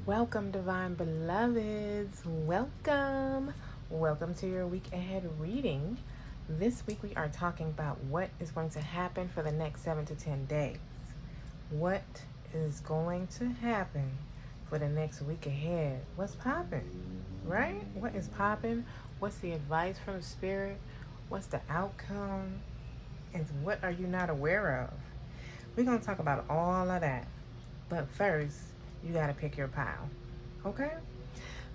Welcome, divine beloveds. Welcome to your week ahead reading. This week we are talking about what is going to happen for the next 7 to 10 days. What is going to happen for the next week ahead? What's popping, right? What is popping? What's the advice from Spirit? What's the outcome? And what are you not aware of? We're going to talk about all of that. But first, you got to pick your pile. Okay?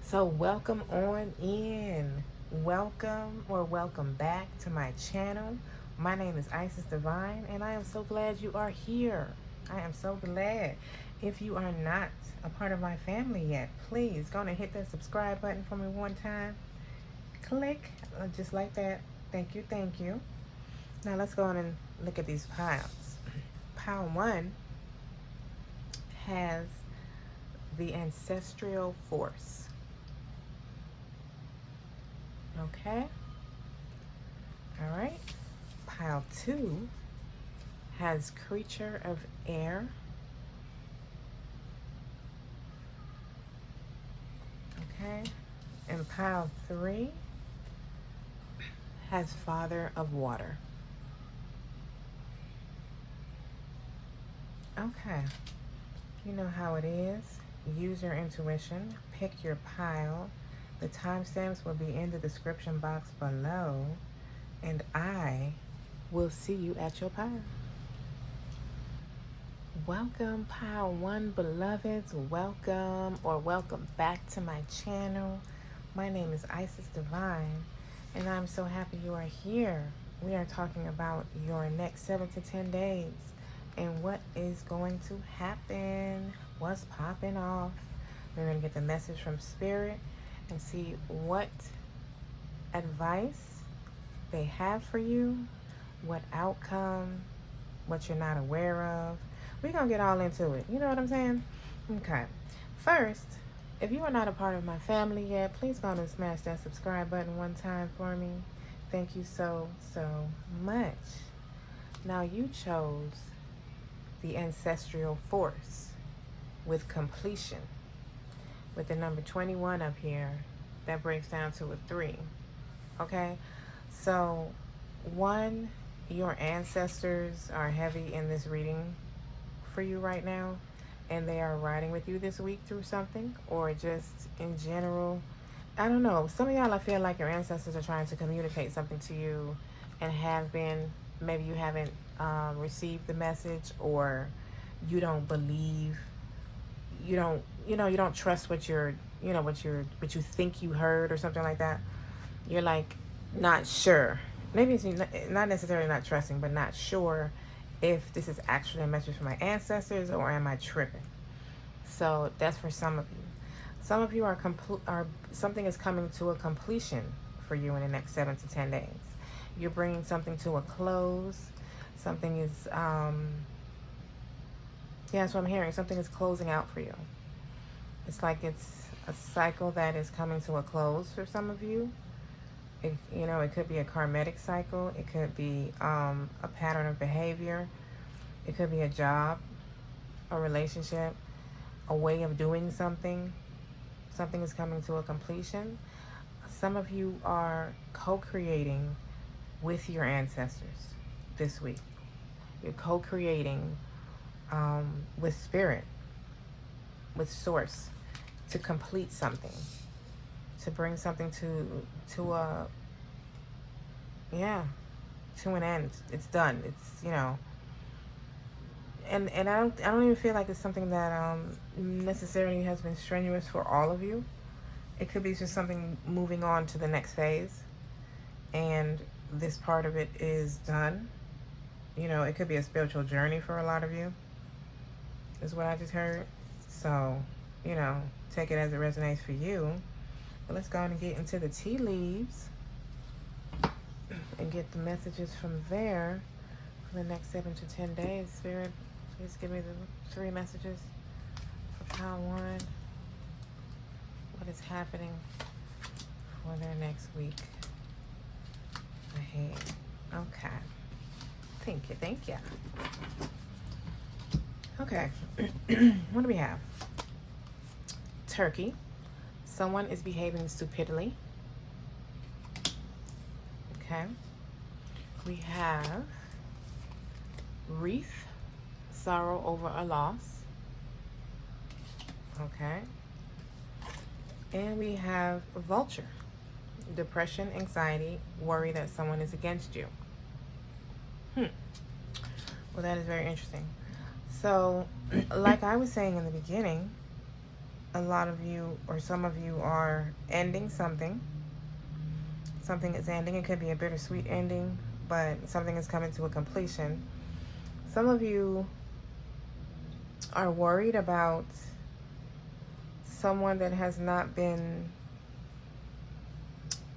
So welcome on in. Welcome back to my channel. My name is Isis Divine, and I am so glad you are here. I am so glad. If you are not a part of my family yet, please go and hit that subscribe button for me one time. Click, just like that. Thank you. Now let's go on and look at these piles. Pile 1 has the ancestral force. Okay? All right. Pile 2 has creature of air. Okay? And pile 3 has father of water. Okay. You know how it is. Use your intuition. Pick your pile. The timestamps will be in the description box below. And I will see you at your pile. Welcome, pile 1 beloveds. Welcome back to my channel. My name is Isis Divine, and I'm so happy you are here. We are talking about your next 7 to 10 days. And what is going to happen? What's popping off? We're going to get the message from Spirit and see what advice they have for you, what outcome, what you're not aware of. We're going to get all into it. You know what I'm saying? Okay. First, if you are not a part of my family yet, please go and smash that subscribe button one time for me. Thank you so much. Now, you chose the ancestral force with completion. With the number 21 up here, that breaks down to a 3. Okay? So, 1, your ancestors are heavy in this reading for you right now, and they are riding with you this week through something, or just in general. I don't know. Some of y'all, I feel like your ancestors are trying to communicate something to you and have been. Maybe you haven't received the message, or you don't believe, you don't trust what you think you heard or something like that. You're like not sure. Maybe it's not necessarily not trusting, but not sure if this is actually a message from my ancestors, or am I tripping? So that's for some of you. Some of you are something is coming to a completion for you in the next 7 to 10 days. You're bringing something to a close. Something is, that's what I'm hearing. Something is closing out for you. It's like it's a cycle that is coming to a close for some of you. It could be a karmic cycle. It could be a pattern of behavior. It could be a job, a relationship, a way of doing something. Something is coming to a completion. Some of you are co-creating with your ancestors this week. You're co-creating with Spirit, with Source, to complete something, to bring something to an end. It's done. It's and I don't even feel like it's something that necessarily has been strenuous for all of you. It could be just something moving on to the next phase, and this part of it is done. It could be a spiritual journey for a lot of you, is what I just heard. So, take it as it resonates for you. But let's go on and get into the tea leaves and get the messages from there for the next 7 to 10 days. Spirit, please give me the 3 messages for pile 1. What is happening for their next week ahead? Okay. Thank you. Okay. What do we have? Turkey. Someone is behaving stupidly. Okay. We have wreath, sorrow over a loss. Okay. And we have vulture, depression, anxiety, worry that someone is against you. Well, that is very interesting. So, like I was saying in the beginning, a lot of you or some of you are ending something. Something is ending. It could be a bittersweet ending, but something is coming to a completion. Some of you are worried about someone that has not been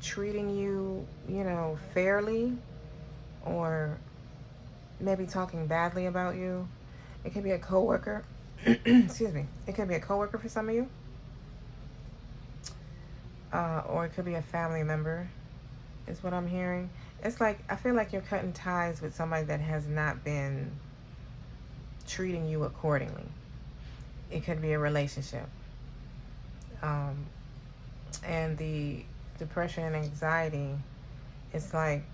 treating you, fairly, or maybe talking badly about you. It could be a coworker. Excuse me. It could be a coworker for some of you. Or it could be a family member, is what I'm hearing. It's like, I feel like you're cutting ties with somebody that has not been treating you accordingly. It could be a relationship. And the depression and anxiety, it's like,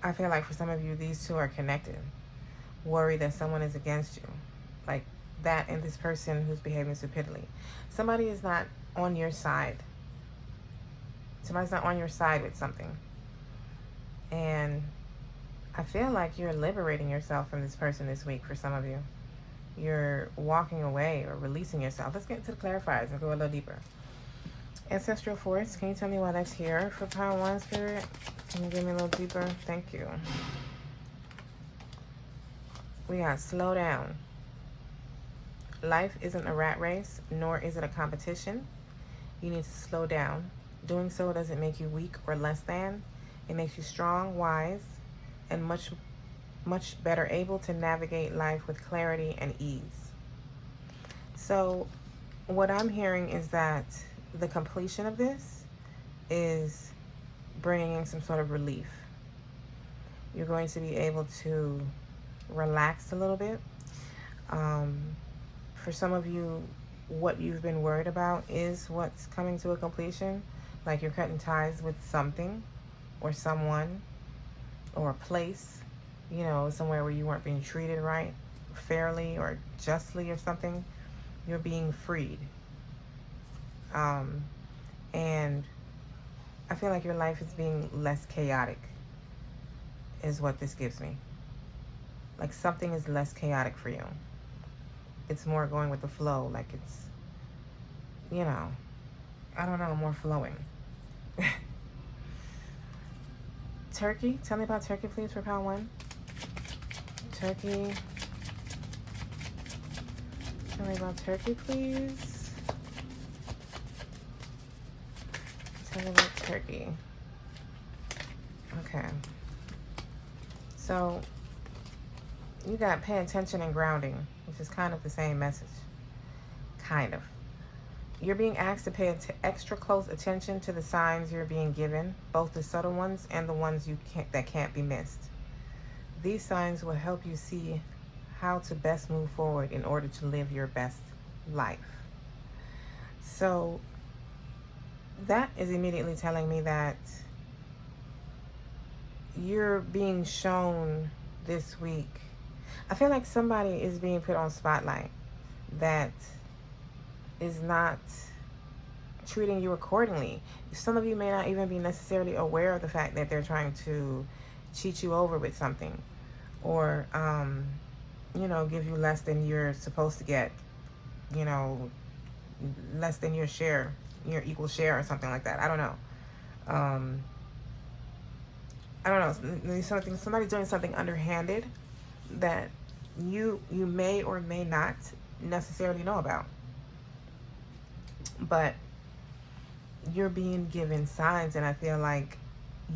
I feel like for some of you, these two are connected. Worry that someone is against you. Like that and this person who's behaving stupidly. Somebody is not on your side. Somebody's not on your side with something. And I feel like you're liberating yourself from this person this week for some of you. You're walking away or releasing yourself. Let's get into the clarifiers and go a little deeper. Ancestral Force, can you tell me why that's here for Power 1, Spirit? Can you give me a little deeper? Thank you. We got slow down. Life isn't a rat race, nor is it a competition. You need to slow down. Doing so doesn't make you weak or less than. It makes you strong, wise, and much, much better able to navigate life with clarity and ease. So what I'm hearing is that the completion of this is bringing some sort of relief. You're going to be able to relax a little bit. For some of you, what you've been worried about is what's coming to a completion. Like you're cutting ties with something or someone or a place, somewhere where you weren't being treated right, fairly or justly or something. You're being freed. And I feel like your life is being less chaotic is what this gives me. Like something is less chaotic for you. It's more going with the flow. Like it's, I don't know, more flowing. Turkey, tell me about Turkey, please, for Power 1. Turkey. Tell me about Turkey, please. Tell me about Turkey. Okay. So, you got pay attention and grounding, which is kind of the same message. Kind of. You're being asked to pay extra close attention to the signs you're being given, both the subtle ones and the ones that can't be missed. These signs will help you see how to best move forward in order to live your best life. So that is immediately telling me that you're being shown this week. I feel like somebody is being put on spotlight that is not treating you accordingly. Some of you may not even be necessarily aware of the fact that they're trying to cheat you over with something, or give you less than you're supposed to get, less than your share, your equal share or something like that. I don't know. Somebody's doing something underhanded that you may or may not necessarily know about. But you're being given signs, and I feel like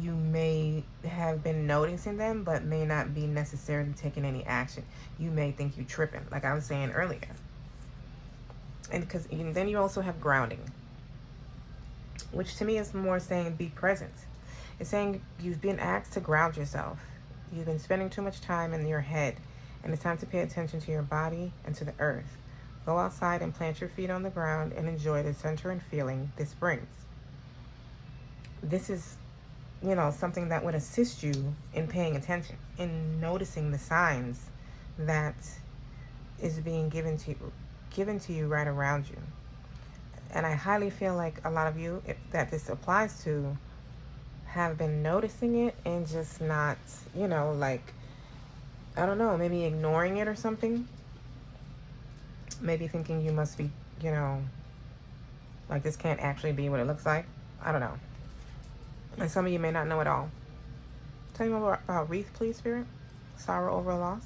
you may have been noticing them, but may not be necessarily taking any action. You may think you're tripping, like I was saying earlier. And then you also have grounding, which to me is more saying be present. It's saying you've been asked to ground yourself. You've been spending too much time in your head, and it's time to pay attention to your body and to the earth. Go outside and plant your feet on the ground and enjoy the center and feeling this brings. This is, you know, something that would assist you in paying attention, in noticing the signs that is being given to you right around you. And I highly feel like a lot of you that this applies to have been noticing it and just not, you know, like, I don't know, maybe ignoring it or something. Maybe thinking you must be, you know, like this can't actually be what it looks like. I don't know. And some of you may not know at all. Tell me more about wreath, please, Spirit. Sorrow over a loss.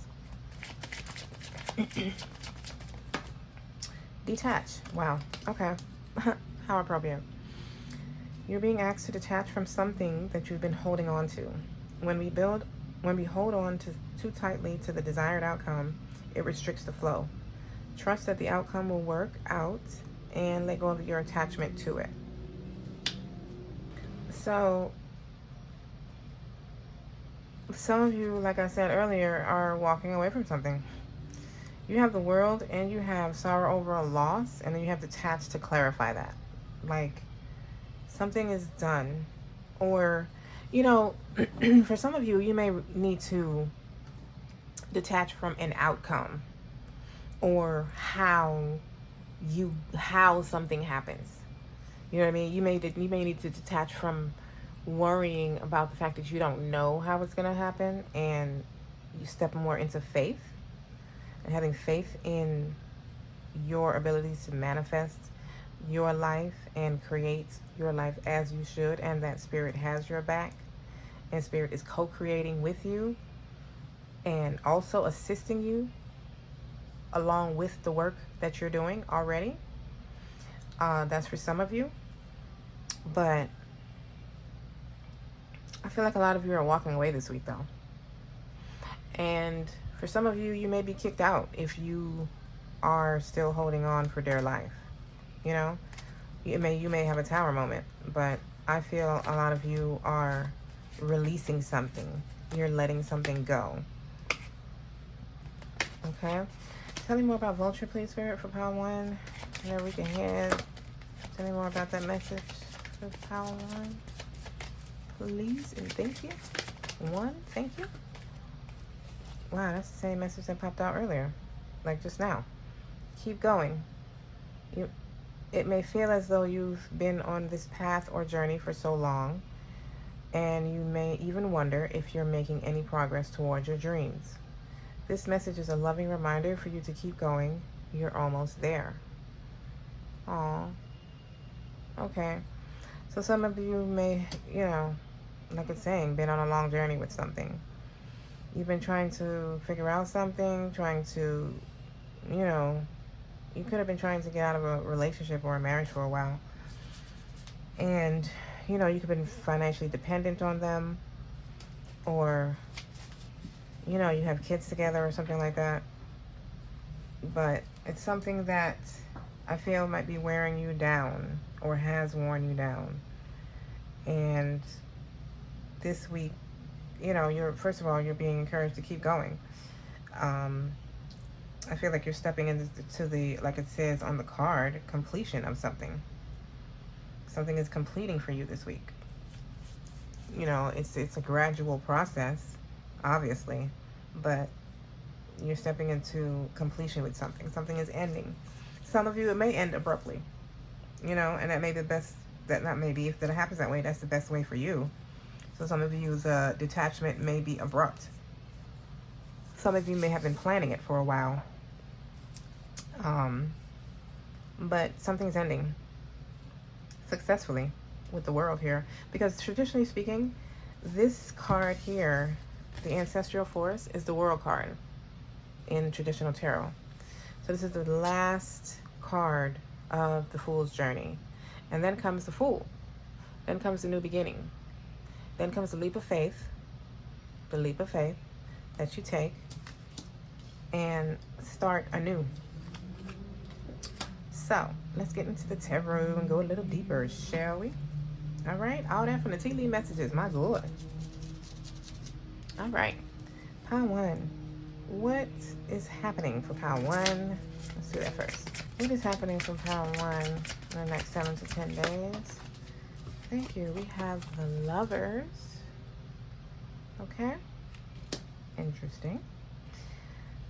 Detach. Wow. Okay. How appropriate. You're being asked to detach from something that you've been holding on to. When we hold on too tightly to the desired outcome, it restricts the flow. Trust that the outcome will work out and let go of your attachment to it. So, some of you, like I said earlier, are walking away from something. You have the world and you have sorrow over a loss, and then you have detached to clarify that. Like, something is done. Or, you know, for some of you, you may need to detach from an outcome or how something happens. You know what I mean? You may need to detach from worrying about the fact that you don't know how it's going to happen, and you step more into faith and having faith in your abilities to manifest your life and create your life as you should, and that Spirit has your back, and Spirit is co-creating with you and also assisting you along with the work that you're doing already. That's for some of you. But I feel like a lot of you are walking away this week, though. And for some of you, you may be kicked out if you are still holding on for dear life. You know, you may have a tower moment, but I feel a lot of you are releasing something. You're letting something go. Okay. Tell me more about Vulture, please, Spirit, for Power 1. There we can head. Tell me more about that message for Power 1. Please and thank you. 1, thank you. Wow, that's the same message that popped out earlier. Like just now. Keep going. It may feel as though you've been on this path or journey for so long, and you may even wonder if you're making any progress towards your dreams. This message is a loving reminder for you to keep going. You're almost there. Aw. Okay. So some of you may, you know, like it's saying, been on a long journey with something. You've been trying to figure out something, trying to, you know, you could have been trying to get out of a relationship or a marriage for a while. And, you know, you could have been financially dependent on them, or, you know, you have kids together or something like that. But it's something that I feel might be wearing you down or has worn you down. And this week, you know, first of all, you're being encouraged to keep going. I feel like you're stepping into the, like it says on the card, completion of something. Something is completing for you this week. You know, it's a gradual process, obviously, but you're stepping into completion with something. Something is ending. Some of you, it may end abruptly, you know, and that may be the best, that not maybe, if that happens that way, that's the best way for you. So some of you's detachment may be abrupt. Some of you may have been planning it for a while. But something's ending successfully with the world here. Because traditionally speaking, this card here, the Ancestral Force, is the World card in traditional tarot. So this is the last card of the Fool's journey. And then comes the Fool. Then comes the new beginning. Then comes the leap of faith. The leap of faith that you take and start anew. So let's get into the tarot and go a little deeper, shall we? All right, all that from the tea leaf messages, my lord. All right, Power 1. What is happening for Power 1 Let's do that first. What is happening from pile 1 in the next 7 to 10 days? Thank you. We have the Lovers. Okay. Interesting.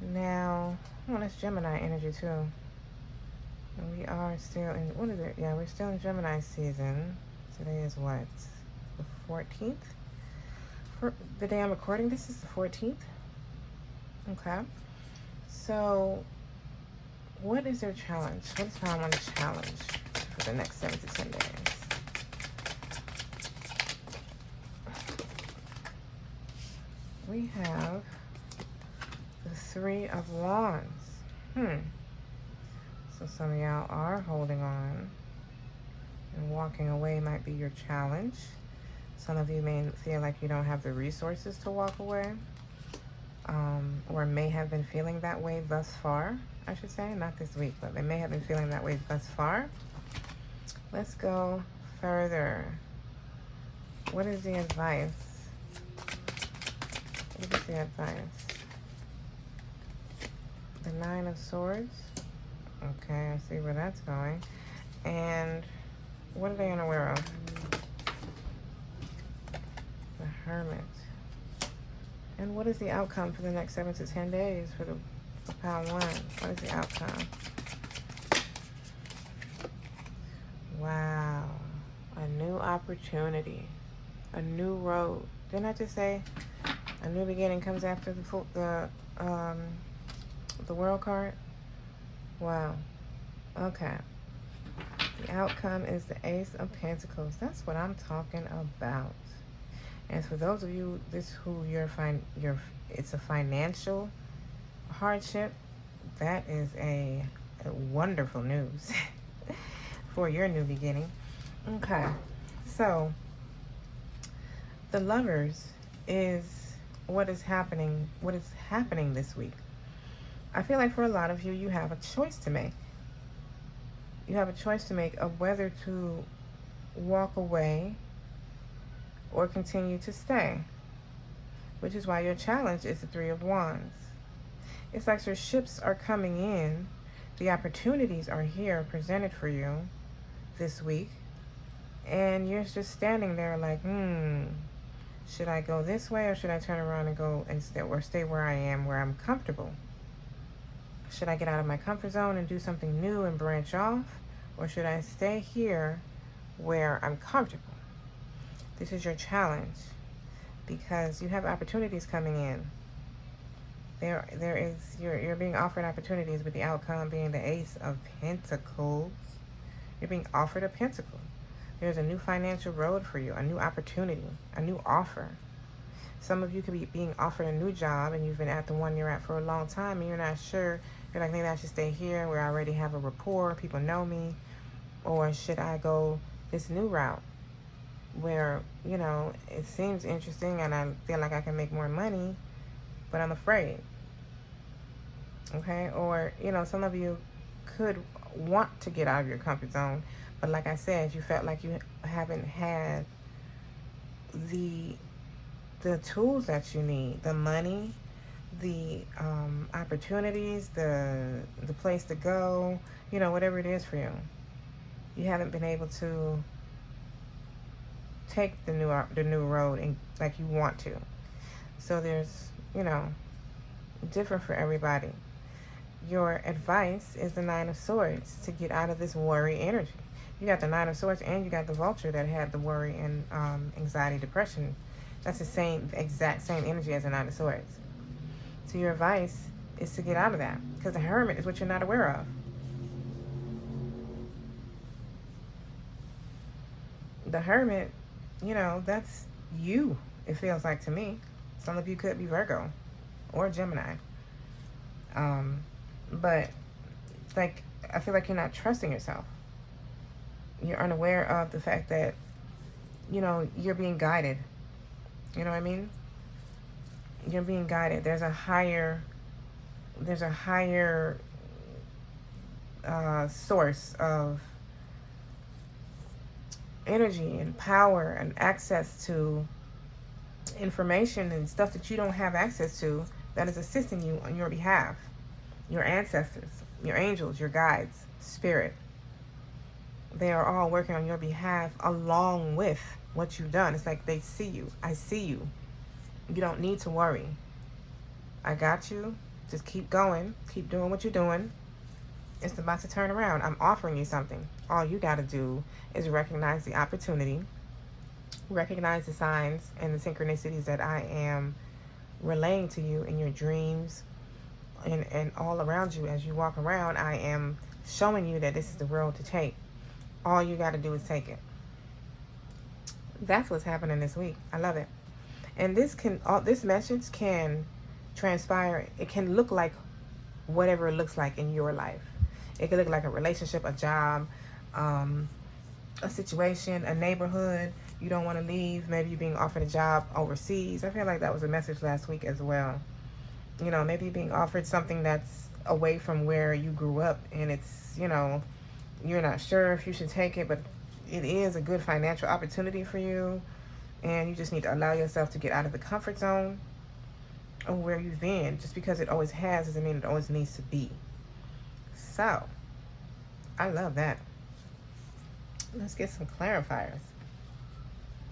Now, oh, that's Gemini energy too. And we are still in, what is it? Yeah, we're still in Gemini season. Today is what? The 14th? For the day I'm recording this is the 14th. Okay. So, what is their challenge? What is pile 1's challenge for the next 7 to 10 days? We have the 3 of Wands. So some of y'all are holding on, and walking away might be your challenge. Some of you may feel like you don't have the resources to walk away, or may have been feeling that way thus far, I should say. Not this week, but they may have been feeling that way thus far. Let's go further. What is the advice? What is the advice? The 9 of Swords. Okay, I see where that's going. And what are they unaware of? The Hermit. And what is the outcome for the next 7 to 10 days for pile 1? What is the outcome? Wow. A new opportunity. A new road. Didn't I just say a new beginning comes after the World card? Wow. Okay. The outcome is the Ace of Pentacles. That's what I'm talking about. And for those of you it's a financial hardship, that is a wonderful news for your new beginning. Okay. So the Lovers is what is happening this week. I feel like for a lot of you, you have a choice to make. You have a choice to make of whether to walk away or continue to stay, which is why your challenge is the 3 of Wands. It's like your ships are coming in. The opportunities are here presented for you this week, and you're just standing there like, should I go this way, or should I turn around and go and stay where I am, where I'm comfortable? Should I get out of my comfort zone and do something new and branch off? Or should I stay here where I'm comfortable? This is your challenge, because you have opportunities coming in. You're being offered opportunities, with the outcome being the Ace of Pentacles. You're being offered a pentacle. There's a new financial road for you, a new opportunity, a new offer. Some of you could be being offered a new job, and you've been at the one you're at for a long time, and you're not sure. You're like, maybe I should stay here where I already have a rapport, people know me, or should I go this new route where, it seems interesting and I feel like I can make more money, but I'm afraid. Okay? Or, some of you could want to get out of your comfort zone, but like I said, you felt like you haven't had the tools that you need, the money, the opportunities, the place to go, whatever it is for you. You haven't been able to take the new road and like you want to. So there's, different for everybody. Your advice is the 9 of Swords, to get out of this worry energy. You got the 9 of Swords, and you got the Vulture that had the worry and anxiety, depression. That's the exact same energy as the 9 of Swords. So your advice is to get out of that, because the Hermit is what you're not aware of. The Hermit, that's you, it feels like to me. Some of you could be Virgo or Gemini. But like, I feel like you're not trusting yourself. You're unaware of the fact that, you're being guided. You know what I mean? You're being guided. There's a higher source of energy and power and access to information and stuff that you don't have access to, that is assisting you on your behalf. Your ancestors, your angels, your guides, spirit. They are all working on your behalf along with what you've done. It's like they see you. I see you. You don't need to worry. I got you. Just keep going. Keep doing what you're doing. It's about to turn around. I'm offering you something. All you got to do is recognize the opportunity, recognize the signs and the synchronicities that I am relaying to you in your dreams and all around you as you walk around. I am showing you that this is the road to take. All you got to do is take it. That's what's happening this week. I love it. And this message can transpire. It can look like whatever it looks like in your life. It could look like a relationship, a job, a situation, a neighborhood you don't want to leave. Maybe you're being offered a job overseas. I feel like that was a message last week as well. You know, maybe you're being offered something that's away from where you grew up, and it's, you know, you're not sure if you should take it, but it is a good financial opportunity for you, and you just need to allow yourself to get out of the comfort zone of where you've been. Just because it always has doesn't mean it always needs to be. So, I love that. Let's get some clarifiers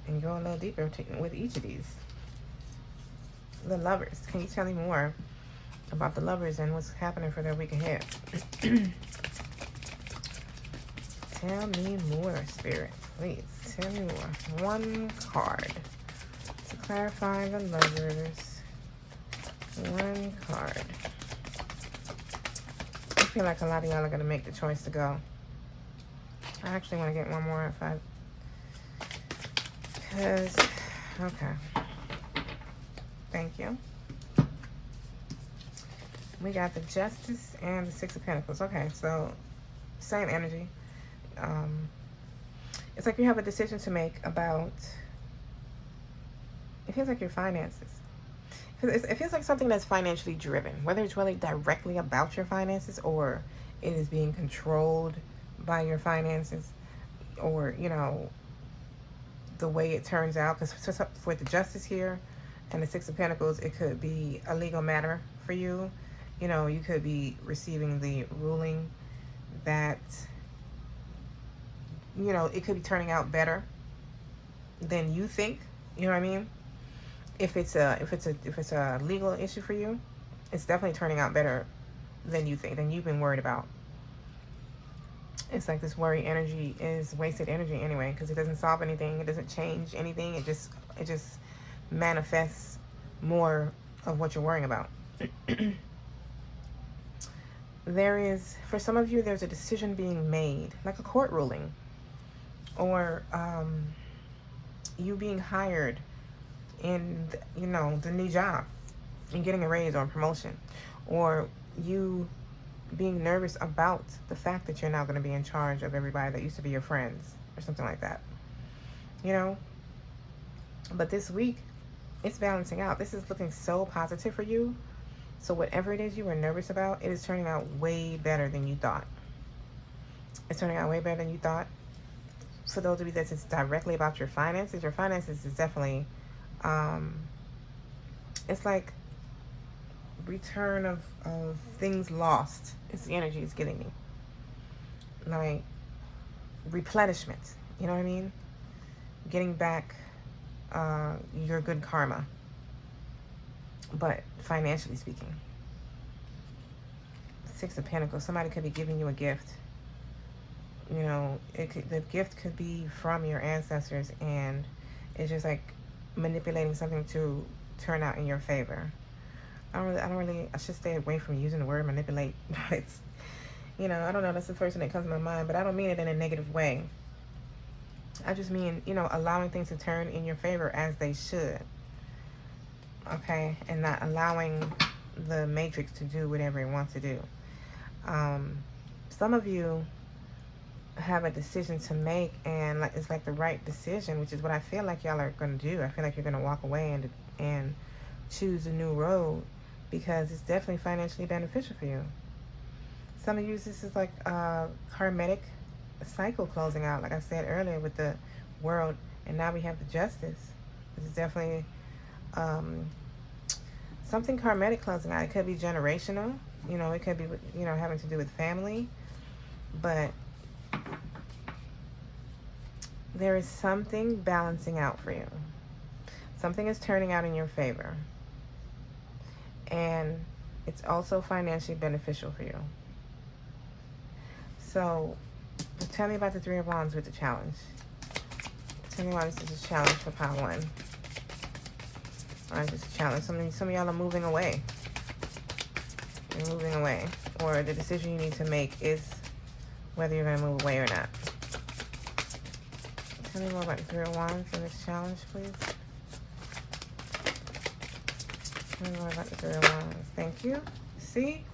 and go a little deeper with each of these. The lovers. Can you tell me more about the lovers and what's happening for their week ahead? Tell me more, Spirit. Please, tell me more. One card to clarify the lovers. One card. I feel like a lot of y'all are going to make the choice to go. I actually want to get one more if I... Because... Okay. Thank you. We got the Justice and the Six of Pentacles. Okay, so same energy. It's like you have a decision to make about... It feels like your finances. It feels like something that's financially driven, whether it's really directly about your finances or it is being controlled by your finances, or, you know, the way it turns out. Because for the Justice here and the Six of Pentacles, it could be a legal matter for you. You know, you could be receiving the ruling that, you know, it could be turning out better than you think. You know what I mean? If it's a legal issue for you, it's definitely turning out better than you think, than you've been worried about. It's like this worry energy is wasted energy anyway, because it doesn't solve anything. It doesn't change anything. It just manifests more of what you're worrying about. There is, for some of you, there's a decision being made, like a court ruling, or you being hired in, you know, the new job and getting a raise or a promotion, or you being nervous about the fact that you're now going to be in charge of everybody that used to be your friends or something like that, you know. But this week, it's balancing out. This is looking so positive for you. So whatever it is you were nervous about, it is turning out way better than you thought. It's turning out way better than you thought. For those of you that it's directly about your finances is definitely, it's like return of things lost. It's the energy it's giving me. Like replenishment. You know what I mean? Getting back your good karma. But financially speaking. Six of Pentacles. Somebody could be giving you a gift. You know, the gift could be from your ancestors, and it's just like manipulating something to turn out in your favor. I should stay away from using the word manipulate. It's, you know, I don't know, that's the first thing that comes to my mind, but I don't mean it in a negative way. I just mean, you know, allowing things to turn in your favor as they should. Okay? And not allowing the matrix to do whatever it wants to do. Some of you have a decision to make, and like it's like the right decision, which is what I feel like y'all are going to do. I feel like you're going to walk away and choose a new road, because it's definitely financially beneficial for you. Some of you, this is like a karmatic cycle closing out, like I said earlier with the World, and now we have the Justice. This is definitely something karmatic closing out. It could be generational, You know, it could be, having to do with family. But there is something balancing out for you. Something is turning out in your favor. And it's also financially beneficial for you. So, tell me about the Three of Wands with the challenge. Tell me why this is a challenge for pile 1. Why is this a challenge? Some of y'all are moving away. You're moving away. Or the decision you need to make is whether you're going to move away or not. Tell me more about the Three of Wands in this challenge, please. Tell me more about the Three of Wands. Thank you. See?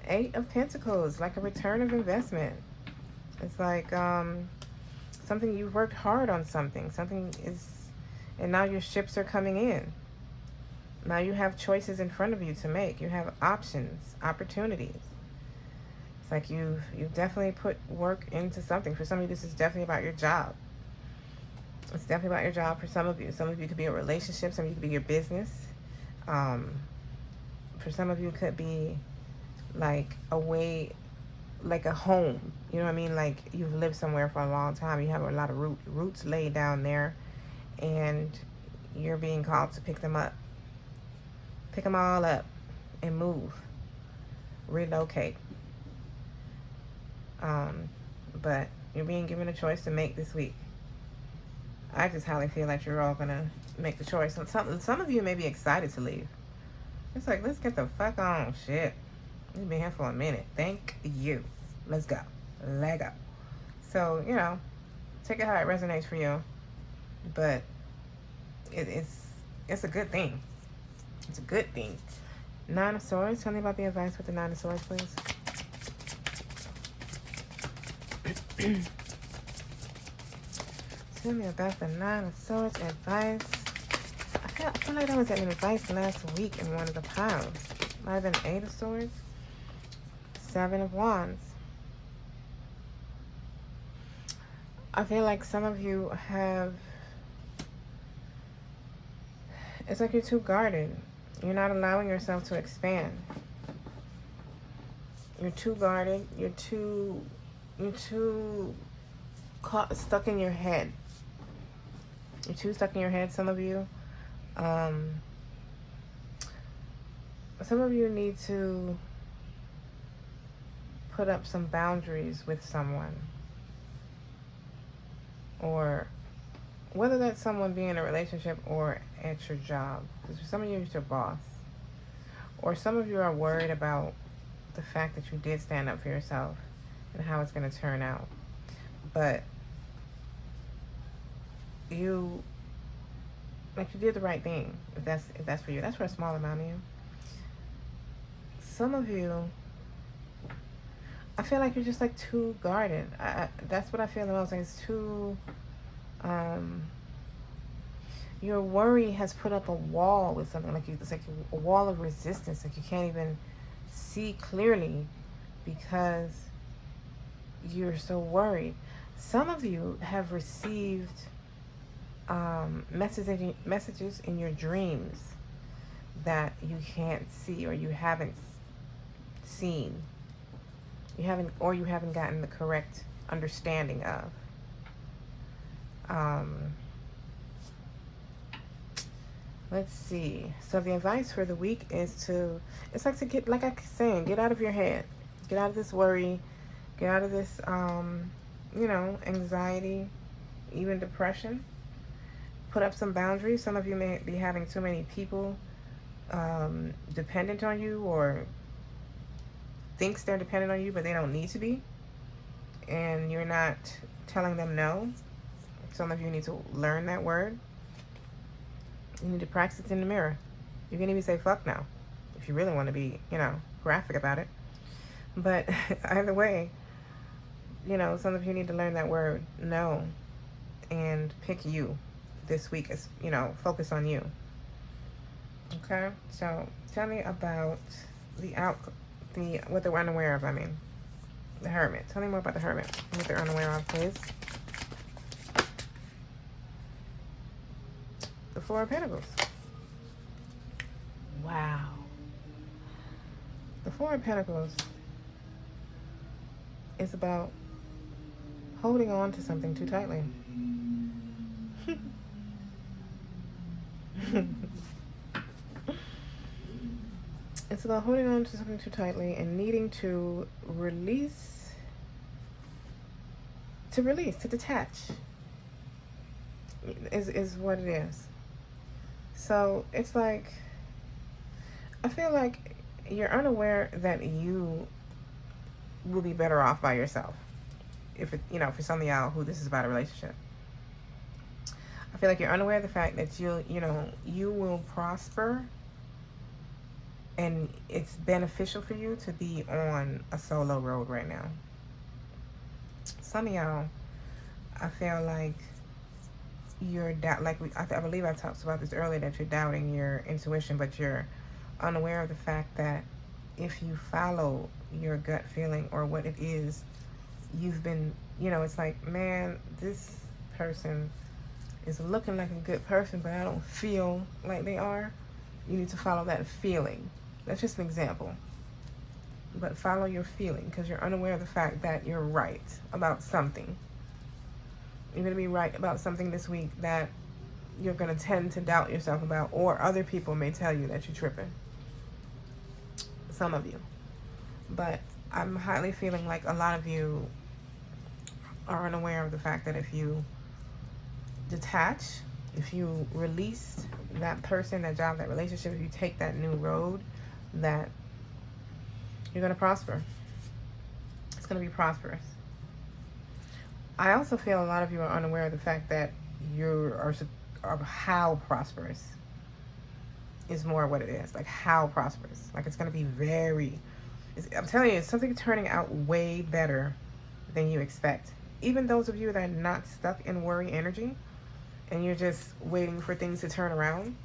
8 of Pentacles, like a return of investment. It's like something you worked hard on something. Something is, and now your ships are coming in. Now you have choices in front of you to make. You have options, opportunities. It's like you've definitely put work into something. For some of you, this is definitely about your job. It's definitely about your job for some of you. Some of you could be a relationship. Some of you could be your business. For some of you, it could be like a way, like a home. You know what I mean? Like you've lived somewhere for a long time. You have a lot of roots laid down there. And you're being called to pick them up. Pick them all up and move. Relocate. But you're being given a choice to make this week. I just highly feel like you're all going to make the choice. Some of you may be excited to leave. It's like, let's get the fuck on. Shit. We've been here for a minute. Thank you. Let's go. Let go. So, take it how it resonates for you. But it's a good thing. It's a good thing. 9 of Swords. Tell me about the advice with the 9 of Swords, please. Tell me about the 9 of Swords advice. I feel like that was an advice last week in one of the piles. Might have been 8 of Swords. 7 of Wands. I feel like some of you have... It's like you're too guarded. You're not allowing yourself to expand. You're too guarded. You're too stuck in your head. You're too stuck in your head, some of you. Some of you need to put up some boundaries with someone. Or whether that's someone being in a relationship or at your job. Because for some of you, it's your boss. Or some of you are worried about the fact that you did stand up for yourself and how it's going to turn out. But you did the right thing. If that's for you. That's for a small amount of you. Some of you, I feel like you're just like too guarded. That's what I feel the most. Like it's too... your worry has put up a wall with something. It's like a wall of resistance. Like you can't even see clearly because you're so worried. Some of you have received messages in your dreams that you can't see or you haven't seen. You haven't gotten the correct understanding of. Let's see. So the advice for the week is it's like to get, like I was saying, get out of your head. Get out of this worry. Get out of this, anxiety, even depression. Put up some boundaries. Some of you may be having too many people dependent on you or thinks they're dependent on you, but they don't need to be. And you're not telling them no. Some of you need to learn that word. You need to practice it in the mirror. You can even say fuck no if you really want to be, graphic about it. But either way, some of you need to learn that word no and pick you this week. As focus on you. Okay? So tell me about what they're unaware of, the Hermit. Tell me more about the Hermit. What they're unaware of, please. The Four of Pentacles. Wow. The Four of Pentacles is about holding on to something too tightly. It's about holding on to something too tightly and needing to release, to detach is what it is. So it's like, I feel like you're unaware that you will be better off by yourself. If it, you know, for some of y'all who this is about a relationship, I feel like you're unaware of the fact that you will prosper, and it's beneficial for you to be on a solo road right now. Some of y'all, I feel like you're I believe I talked about this earlier, that you're doubting your intuition, but you're unaware of the fact that if you follow your gut feeling or what it is you've been, it's like, man, this person is looking like a good person, but I don't feel like they are. You need to follow that feeling. That's just an example. But follow your feeling, because you're unaware of the fact that you're right about something. You're going to be right about something this week that you're going to tend to doubt yourself about, or other people may tell you that you're tripping. Some of you. But I'm highly feeling like a lot of you are unaware of the fact that if you detach, if you release that person, that job, that relationship, if you take that new road, that you're going to prosper. It's going to be prosperous. I also feel a lot of you are unaware of the fact that how prosperous is more what it is. Like, how prosperous. Like, it's going to be I'm telling you, it's something turning out way better than you expect. Even those of you that are not stuck in worry energy and you're just waiting for things to turn around,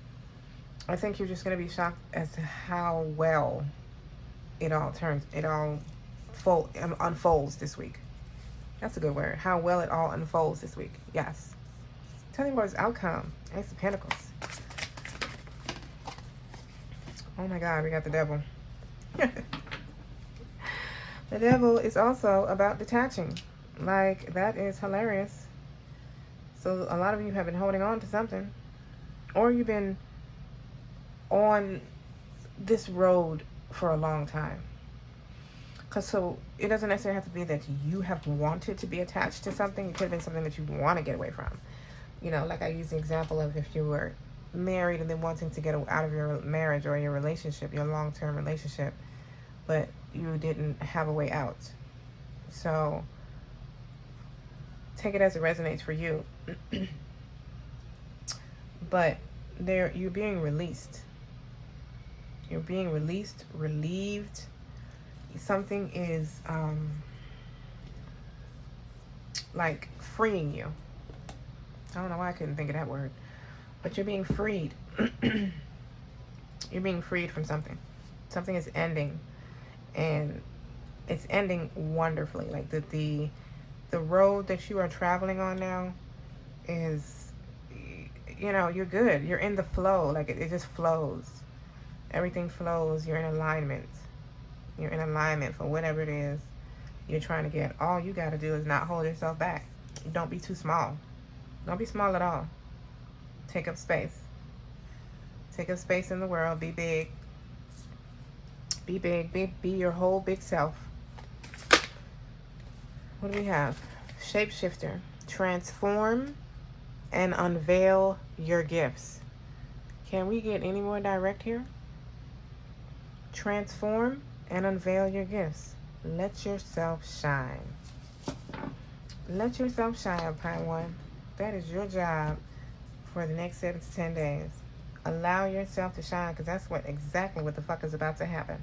I think you're just going to be shocked as to how well it all unfolds this week. That's a good word. How well it all unfolds this week. Yes. Tell me what is outcome. Ace of Pentacles. Oh my God, we got the devil. The devil is also about detaching. Like, that is hilarious. So a lot of you have been holding on to something, or you've been on this road for a long time. So it doesn't necessarily have to be that you have wanted to be attached to something. It could have been something that you want to get away from. Like I used the example of if you were married and then wanting to get out of your marriage or your relationship, your long-term relationship, but you didn't have a way out. So take it as it resonates for you. But you're being released. You're being released, relieved. Something is like freeing you. I don't know why I couldn't think of that word. But you're being freed. You're being freed from something. Something is ending. And it's ending wonderfully. Like the road that you are traveling on now is, you're good. You're in the flow. Like it just flows. Everything flows. You're in alignment. You're in alignment for whatever it is you're trying to get. All you got to do is not hold yourself back. Don't be too small. Don't be small at all. Take up space. Take up space in the world. Be big. Be big. Be your whole big self. What do we have? Shapeshifter. Transform and unveil your gifts. Can we get any more direct here? Transform and unveil your gifts. Let yourself shine. Let yourself shine, Pine One. That is your job for the next 7 to 10 days. Allow yourself to shine, because that's exactly what the fuck is about to happen.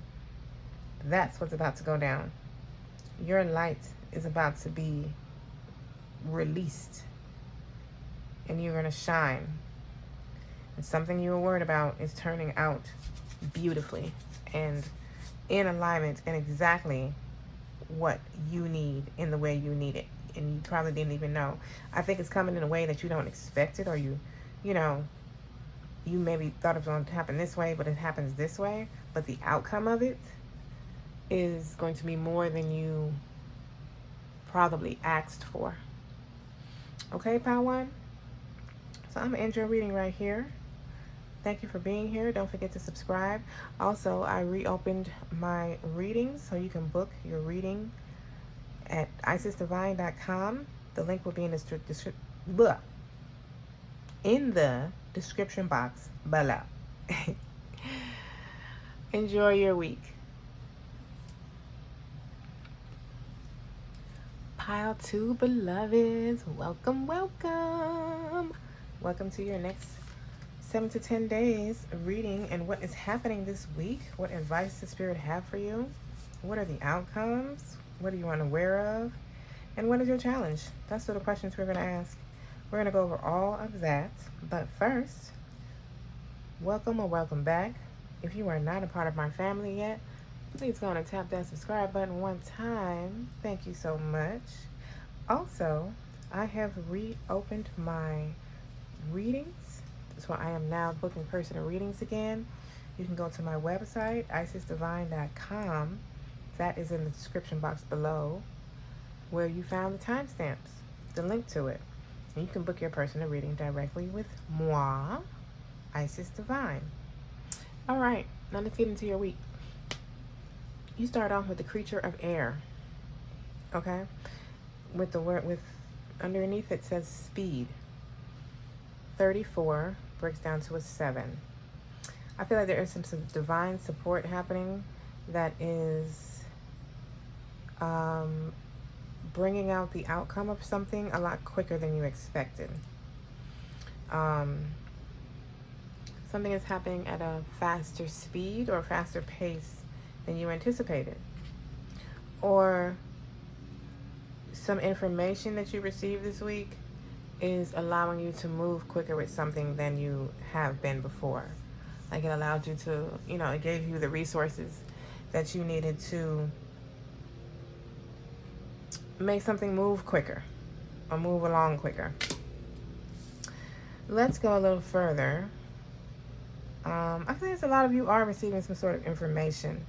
That's what's about to go down. Your light is about to be released, and you're going to shine. And something you were worried about is turning out beautifully and in alignment and exactly what you need in the way you need it. And you probably didn't even know. I think it's coming in a way that you don't expect it, or you maybe thought it was going to happen this way, but it happens this way. But the outcome of it is going to be more than you probably asked for. Okay, Pile 1? So I'm going to end your reading right here. Thank you for being here. Don't forget to subscribe. Also, I reopened my readings, so you can book your reading at isisdivinetarot.com. The link will be in the description box below. Enjoy your week. Pile 2 beloveds, welcome, welcome. Welcome to your next 7 to 10 days of reading and what is happening this week. What advice does Spirit have for you? What are the outcomes? What are you unaware of? And what is your challenge? That's the questions we're going to ask. We're going to go over all of that. But first, welcome or welcome back. If you are not a part of my family yet, please go on and tap that subscribe button one time. Thank you so much. Also, I have reopened my readings. So I am now booking personal readings again. You can go to my website, isisdivinetarot.com. That is in the description box below, where you found the timestamps, the link to it. And you can book your personal reading directly with moi, Isis Divine. All right, now let's get into your week. You start off with the creature of air, okay? With the word, underneath it says speed. 34 breaks down to a 7. I feel like there is some divine support happening that is bringing out the outcome of something a lot quicker than you expected. Something is happening at a faster speed or faster pace than you anticipated. Or some information that you received this week is allowing you to move quicker with something than you have been before. Like it allowed you to, it gave you the resources that you needed to make something move quicker or move along quicker. Let's go a little further. I think a lot of you are receiving some sort of information,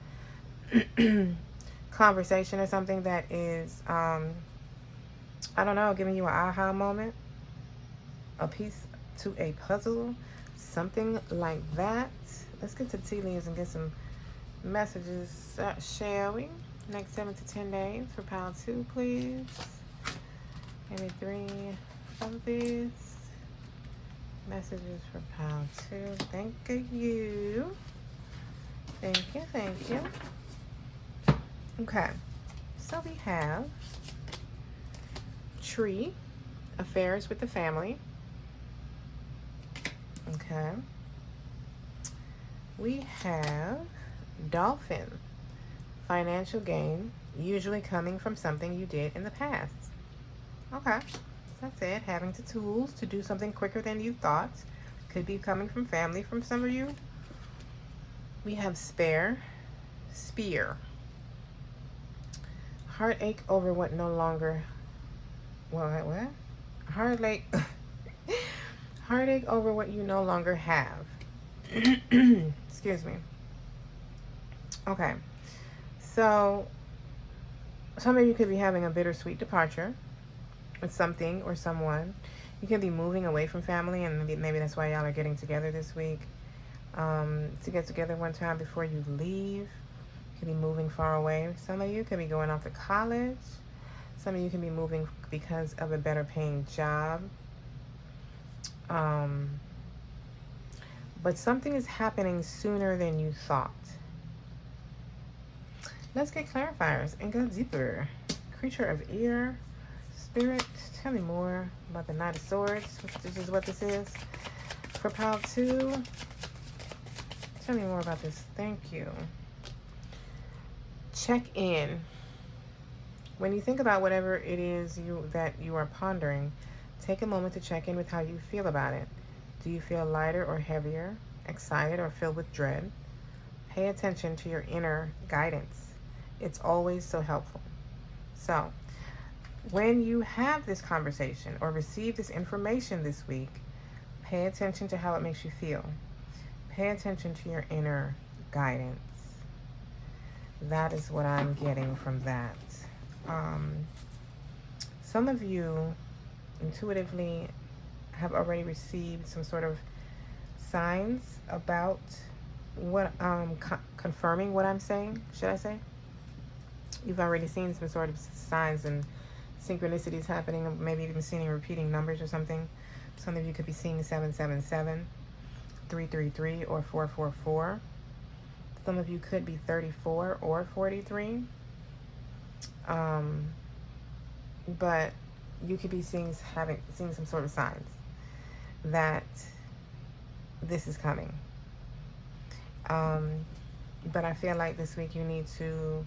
conversation or something that is, I don't know, giving you an aha moment, a piece to a puzzle, something like that. Let's get to the tea leaves and get some messages, shall we? Next 7 to 10 days for Pile 2, please. Give me 3 of these. Messages for Pile 2. Thank you. Thank you, thank you. Okay, so we have tree, affairs with the family. Okay. We have dolphin, financial gain, usually coming from something you did in the past. Okay, that's it. Having the tools to do something quicker than you thought. Could be coming from family, from some of you. We have spear, heartache over what no longer, what? Heartache over what you no longer have. Excuse me. Okay, so some of you could be having a bittersweet departure with something or someone. You could be moving away from family, and maybe that's why y'all are getting together this week, to get together one time before you leave. You could be moving far away. Some of you could be going off to college. Some of you can be moving because of a better paying job. But something is happening sooner than you thought. Let's get clarifiers and go deeper. Creature of air, spirit, tell me more about the Knight of Swords. This is what this is. For Pile 2, tell me more about this. Thank you. Check in. When you think about whatever it is that you are pondering, take a moment to check in with how you feel about it. Do you feel lighter or heavier, excited or filled with dread? Pay attention to your inner guidance. It's always so helpful. So, when you have this conversation or receive this information this week, pay attention to how it makes you feel. Pay attention to your inner guidance. That is what I'm getting from that. Some of you intuitively have already received some sort of signs about what confirming what I'm saying, should I say. You've already seen some sort of signs and synchronicities happening, maybe even seeing repeating numbers or something. Some of you could be seeing 777, 333, or 444. Some of you could be 34 or 43. But you could be seeing some sort of signs that this is coming. But I feel like this week you need to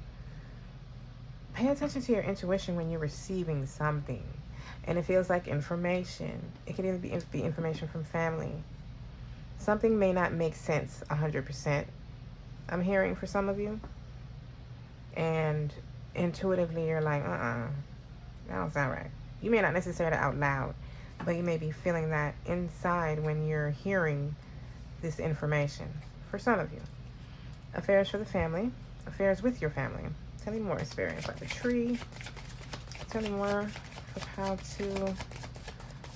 pay attention to your intuition when you're receiving something. And it feels like information. It could even be information from family. Something may not make sense 100%. I'm hearing for some of you. And intuitively you're like, that don't sound right. You may not necessarily out loud, but you may be feeling that inside when you're hearing this information. For some of you. Affairs for the family. Affairs with your family. Tell me more, Spirit. Like the tree. Tell me more of how to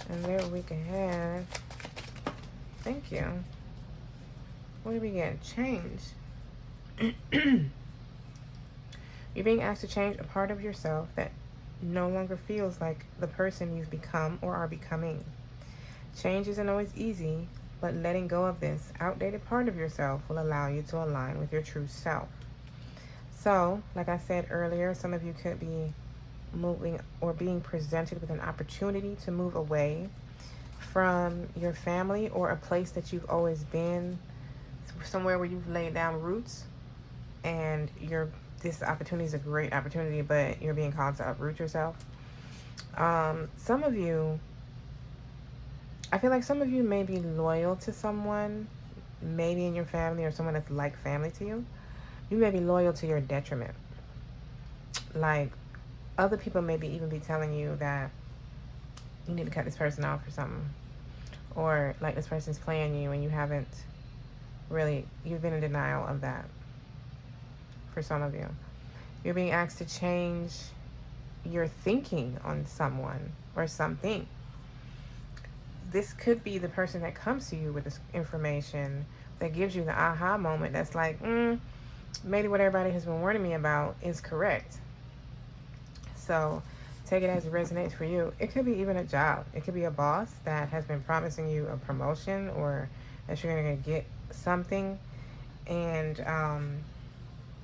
and their week ahead. Thank you. What did we get? Change. You're being asked to change a part of yourself that no longer feels like the person you've become or are becoming. Change isn't always easy, but letting go of this outdated part of yourself will allow you to align with your true self. So, like I said earlier, some of you could be moving or being presented with an opportunity to move away from your family or a place that you've always been, somewhere where you've laid down roots, and this opportunity is a great opportunity, but you're being called to uproot yourself. Some of you, I feel like some of you may be loyal to someone, maybe in your family or someone that's like family to you. You may be loyal to your detriment. Like, other people maybe even be telling you that you need to cut this person off or something. Or, like, this person's playing you and you haven't really, you've been in denial of that. For some of you. You're being asked to change your thinking on someone or something. This could be the person that comes to you with this information that gives you the aha moment that's like, maybe what everybody has been warning me about is correct. So take it as it resonates for you. It could be even a job. It could be a boss that has been promising you a promotion or that you're going to get something, and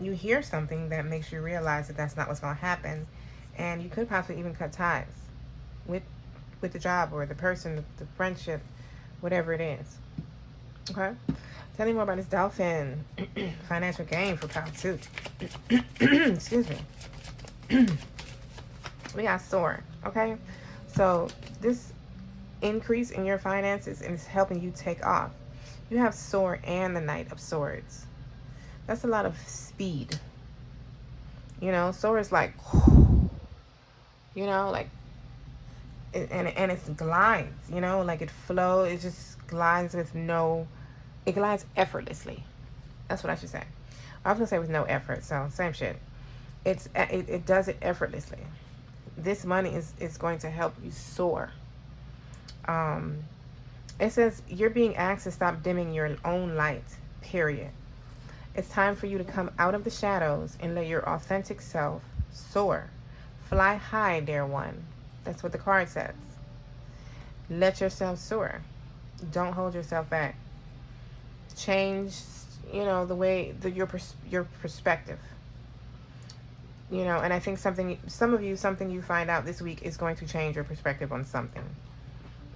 you hear something that makes you realize that that's not what's going to happen, and you could possibly even cut ties with the job or the person, the friendship, whatever it is. Okay? Tell me more about this dolphin. Financial gain for power 2. Excuse me. We got soar. Okay? So this increase in your finances is helping you take off. You have soar and the Knight of Swords. That's a lot of speed. You know, soar is like, you know, like, and it glides, you know, like it flows, it just glides with it glides effortlessly. That's what I should say. I was gonna say with no effort, so same shit. It does it effortlessly. This money is going to help you soar. It says you're being asked to stop dimming your own light, period. It's time for you to come out of the shadows and let your authentic self soar. Fly high, dear one. That's what the card says. Let yourself soar. Don't hold yourself back. Change, you know, the way your perspective. You know, and I think something you find out this week is going to change your perspective on something.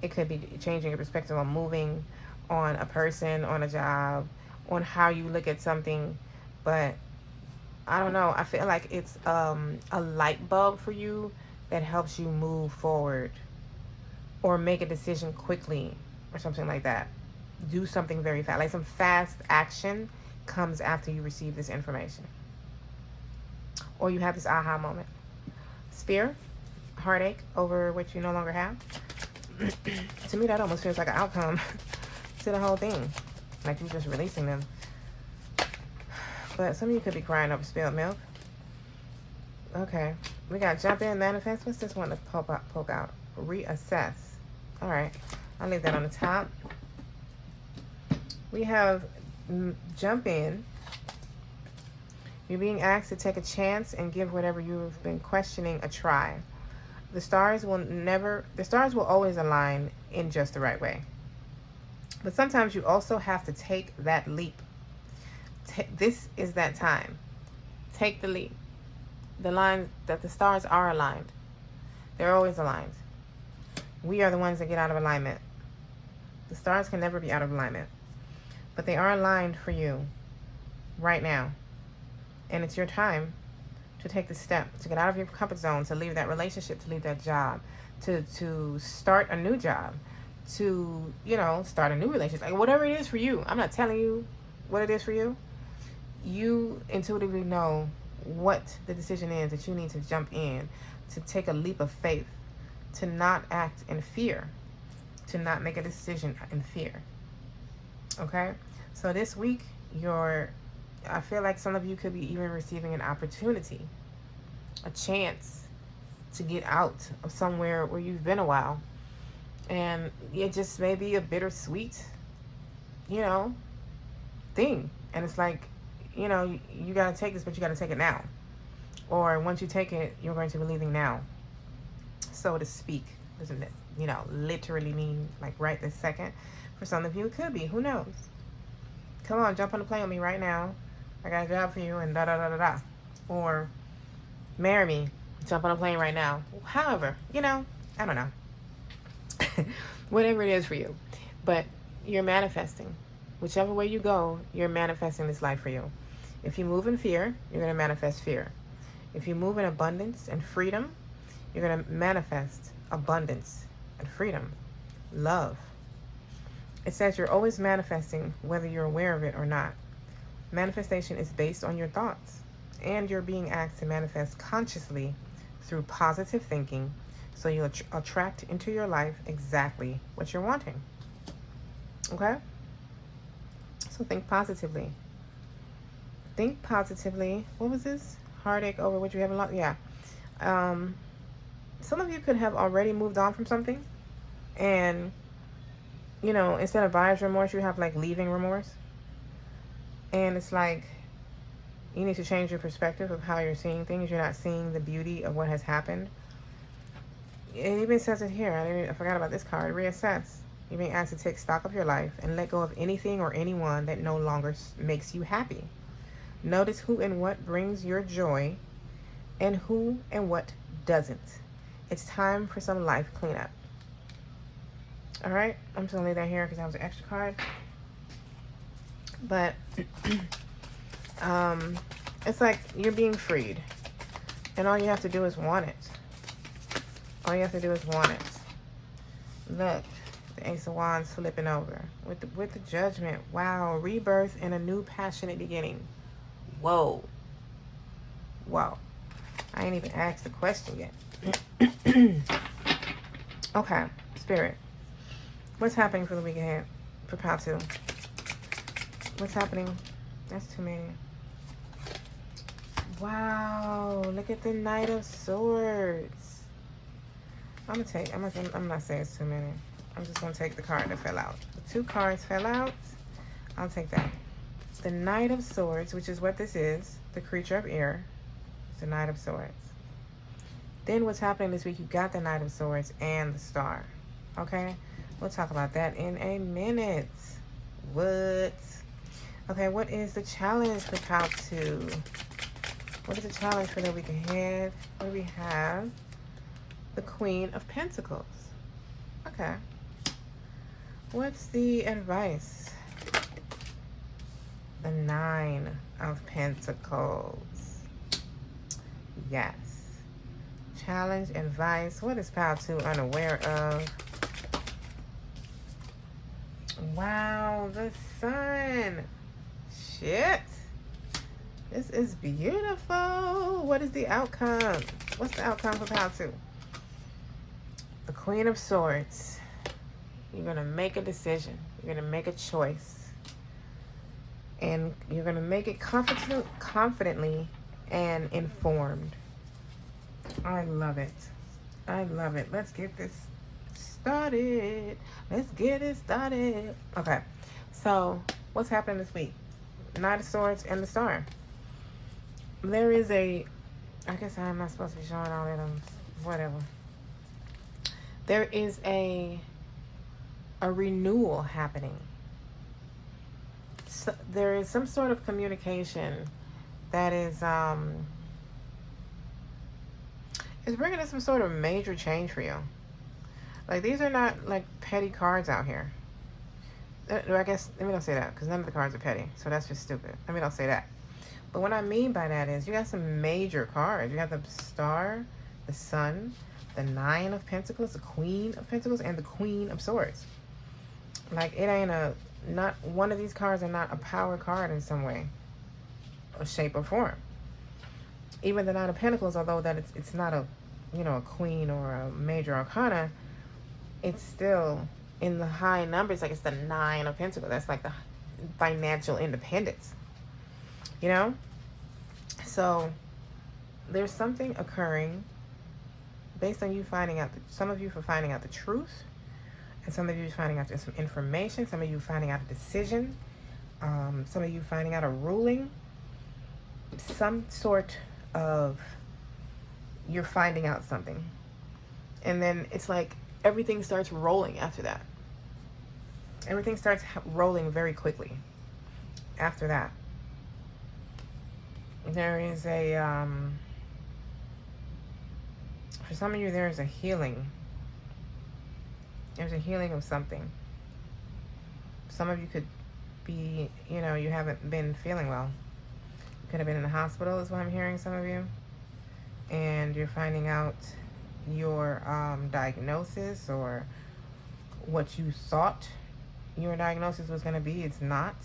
It could be changing your perspective on moving, on a person, on a job, on how you look at something. But I don't know, I feel like it's a light bulb for you that helps you move forward or make a decision quickly or something like that. Do something very fast, like some fast action comes after you receive this information, or you have this aha moment. Spear, heartache over what you no longer have. To me, that almost feels like an outcome to the whole thing, like you're just releasing them. But some of you could be crying over spilled milk. Okay. We got jump in, manifest. What's this one to poke out? Reassess. All right. I'll leave that on the top. We have jump in. You're being asked to take a chance and give whatever you've been questioning a try. The stars will always align in just the right way. But sometimes you also have to take that leap. This is that time. Take the leap. The line that the stars are aligned. They're always aligned. We are the ones that get out of alignment. The stars can never be out of alignment. But they are aligned for you right now. And it's your time to take the step, to get out of your comfort zone, to leave that relationship, to leave that job, to start a new job, to, start a new relationship. Like whatever it is for you. I'm not telling you what it is for you. You intuitively know what the decision is that you need to jump in, to take a leap of faith, to not act in fear, to not make a decision in fear. Okay? So this week, I feel like some of you could be even receiving an opportunity, a chance to get out of somewhere where you've been a while. And it just may be a bittersweet, thing. And it's like, you got to take this, but you got to take it now. Or once you take it, you're going to be leaving now, so to speak. Doesn't it, literally mean like right this second? For some of you, it could be. Who knows? Come on, jump on the plane with me right now. I got a job for you and da-da-da-da-da. Or marry me. Jump on a plane right now. However, I don't know. Whatever it is for you. But you're manifesting. Whichever way you go, you're manifesting this life for you. If you move in fear, you're going to manifest fear. If you move in abundance and freedom, you're going to manifest abundance and freedom. Love. It says you're always manifesting whether you're aware of it or not. Manifestation is based on your thoughts, and you're being asked to manifest consciously through positive thinking, so you'll attract into your life exactly what you're wanting. Okay? So think positively. Think positively. What was this? Heartache over what you haven't lost? Yeah. Some of you could have already moved on from something, and instead of buyer's remorse, you have like leaving remorse. And it's like you need to change your perspective of how you're seeing things. You're not seeing the beauty of what has happened. It even says it here. I forgot about this card. Reassess. You're being asked to take stock of your life and let go of anything or anyone that no longer makes you happy. Notice who and what brings your joy and who and what doesn't. It's time for some life cleanup. All right? I'm just going to leave that here because that was an extra card. But it's like you're being freed. And all you have to do is want it. All you have to do is want it. Look, the Ace of Wands flipping over. With the Judgment. Wow. Rebirth and a new passionate beginning. Whoa. Whoa. I ain't even asked the question yet. Okay. Spirit. What's happening for the week ahead? For Pile 2. What's happening? That's too many. Wow. Look at the Knight of Swords. I'm not saying it's too many. I'm just going to take the card that fell out. The 2 cards fell out. I'll take that. The Knight of Swords, which is what this is. The creature of air. It's the Knight of Swords. Then what's happening this week, you got the Knight of Swords and the Star. Okay? We'll talk about that in a minute. What? Okay, what is the challenge for Pile 2? What is the challenge for the week ahead? What do we have? The Queen of Pentacles. Okay. What's the advice? The 9 of Pentacles. Yes. Challenge, advice. What is Pile 2 unaware of? Wow, the Sun. Shit. This is beautiful. What is the outcome? What's the outcome for Pile 2? The Queen of Swords. You're going to make a decision. You're going to make a choice. And you're going to make it confidently and informed. I love it. I love it. Let's get this started. Let's get it started. Okay. So, what's happening this week? Knight of Swords and the Star. There is I guess I'm not supposed to be showing all that. Whatever. There is a renewal happening. So there is some sort of communication that is bringing in some sort of major change for you. Like, these are not like petty cards out here. I guess, let me not say that, because none of the cards are petty, so that's just stupid. Let me not say that. But what I mean by that is you got some major cards. You got the Star, the Sun, the Nine of Pentacles, the Queen of Pentacles, and the Queen of Swords. Like, it ain't not one of these cards are not a power card in some way, or shape, or form. Even the Nine of Pentacles, although that it's not a, a queen or a major arcana, it's still in the high numbers. Like, it's the Nine of Pentacles. That's like the financial independence, So there's something occurring based on you finding out, some of you for finding out the truth, and some of you finding out some information, some of you finding out a decision, some of you finding out a ruling, some sort of, you're finding out something. And then it's like everything starts rolling after that. Everything starts rolling very quickly after that. There is for some of you, there is a healing. There's a healing of something. Some of you could be, you haven't been feeling well. You could have been in the hospital, is what I'm hearing, some of you. And you're finding out your diagnosis, or what you thought your diagnosis was going to be, it's not.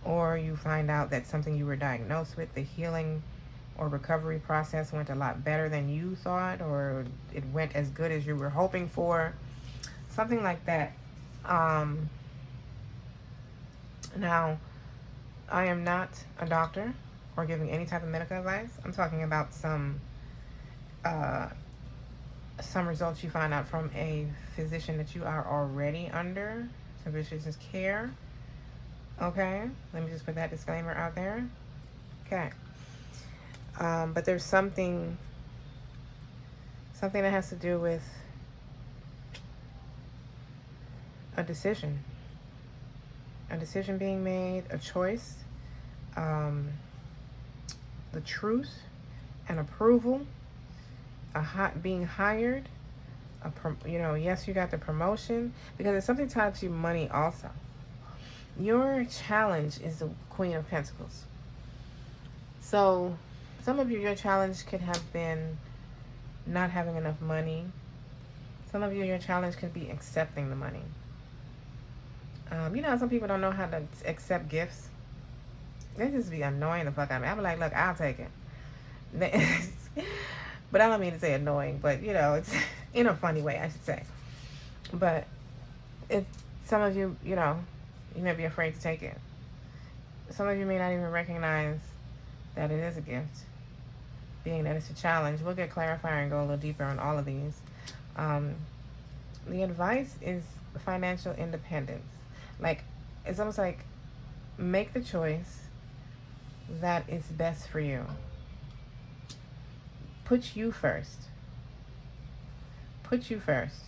Or you find out that something you were diagnosed with, the healing or recovery process went a lot better than you thought, or it went as good as you were hoping for. Something like that. Now, I am not a doctor or giving any type of medical advice. I'm talking about some results you find out from a physician that you are already under, some physician's care. Okay, let me just put that disclaimer out there. Okay. But there's something that has to do with a decision being made, a choice, the truth, an approval, being hired, yes, you got the promotion, because it's something tied to money also. Your challenge is the Queen of Pentacles. So some of you, your challenge could have been not having enough money. Some of you, your challenge could be accepting the money. Some people don't know how to accept gifts. They just be annoying the fuck out of me. I be like, look, I'll take it. But I don't mean to say annoying, but it's in a funny way, I should say. But some of you, you may be afraid to take it. Some of you may not even recognize that it is a gift, being that it's a challenge. We'll get clarifier and go a little deeper on all of these. The advice is financial independence. Like, it's almost like, make the choice that is best for you. Put you first. Put you first.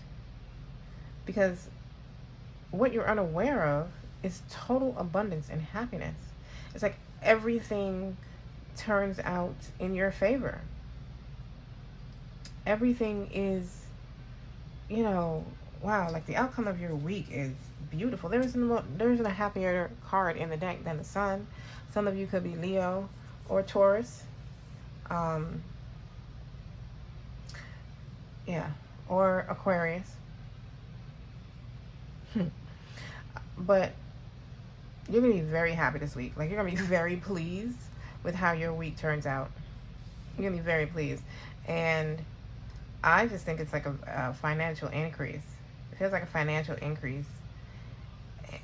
Because what you're unaware of is total abundance and happiness. It's like everything turns out in your favor. Everything is, wow, like the outcome of your week is beautiful. There isn't a happier card in the deck than the Sun. Some of you could be Leo or Taurus. Or Aquarius. But you're going to be very happy this week. Like, you're going to be very pleased with how your week turns out. You're going to be very pleased. And I just think it's like a financial increase. It feels like a financial increase.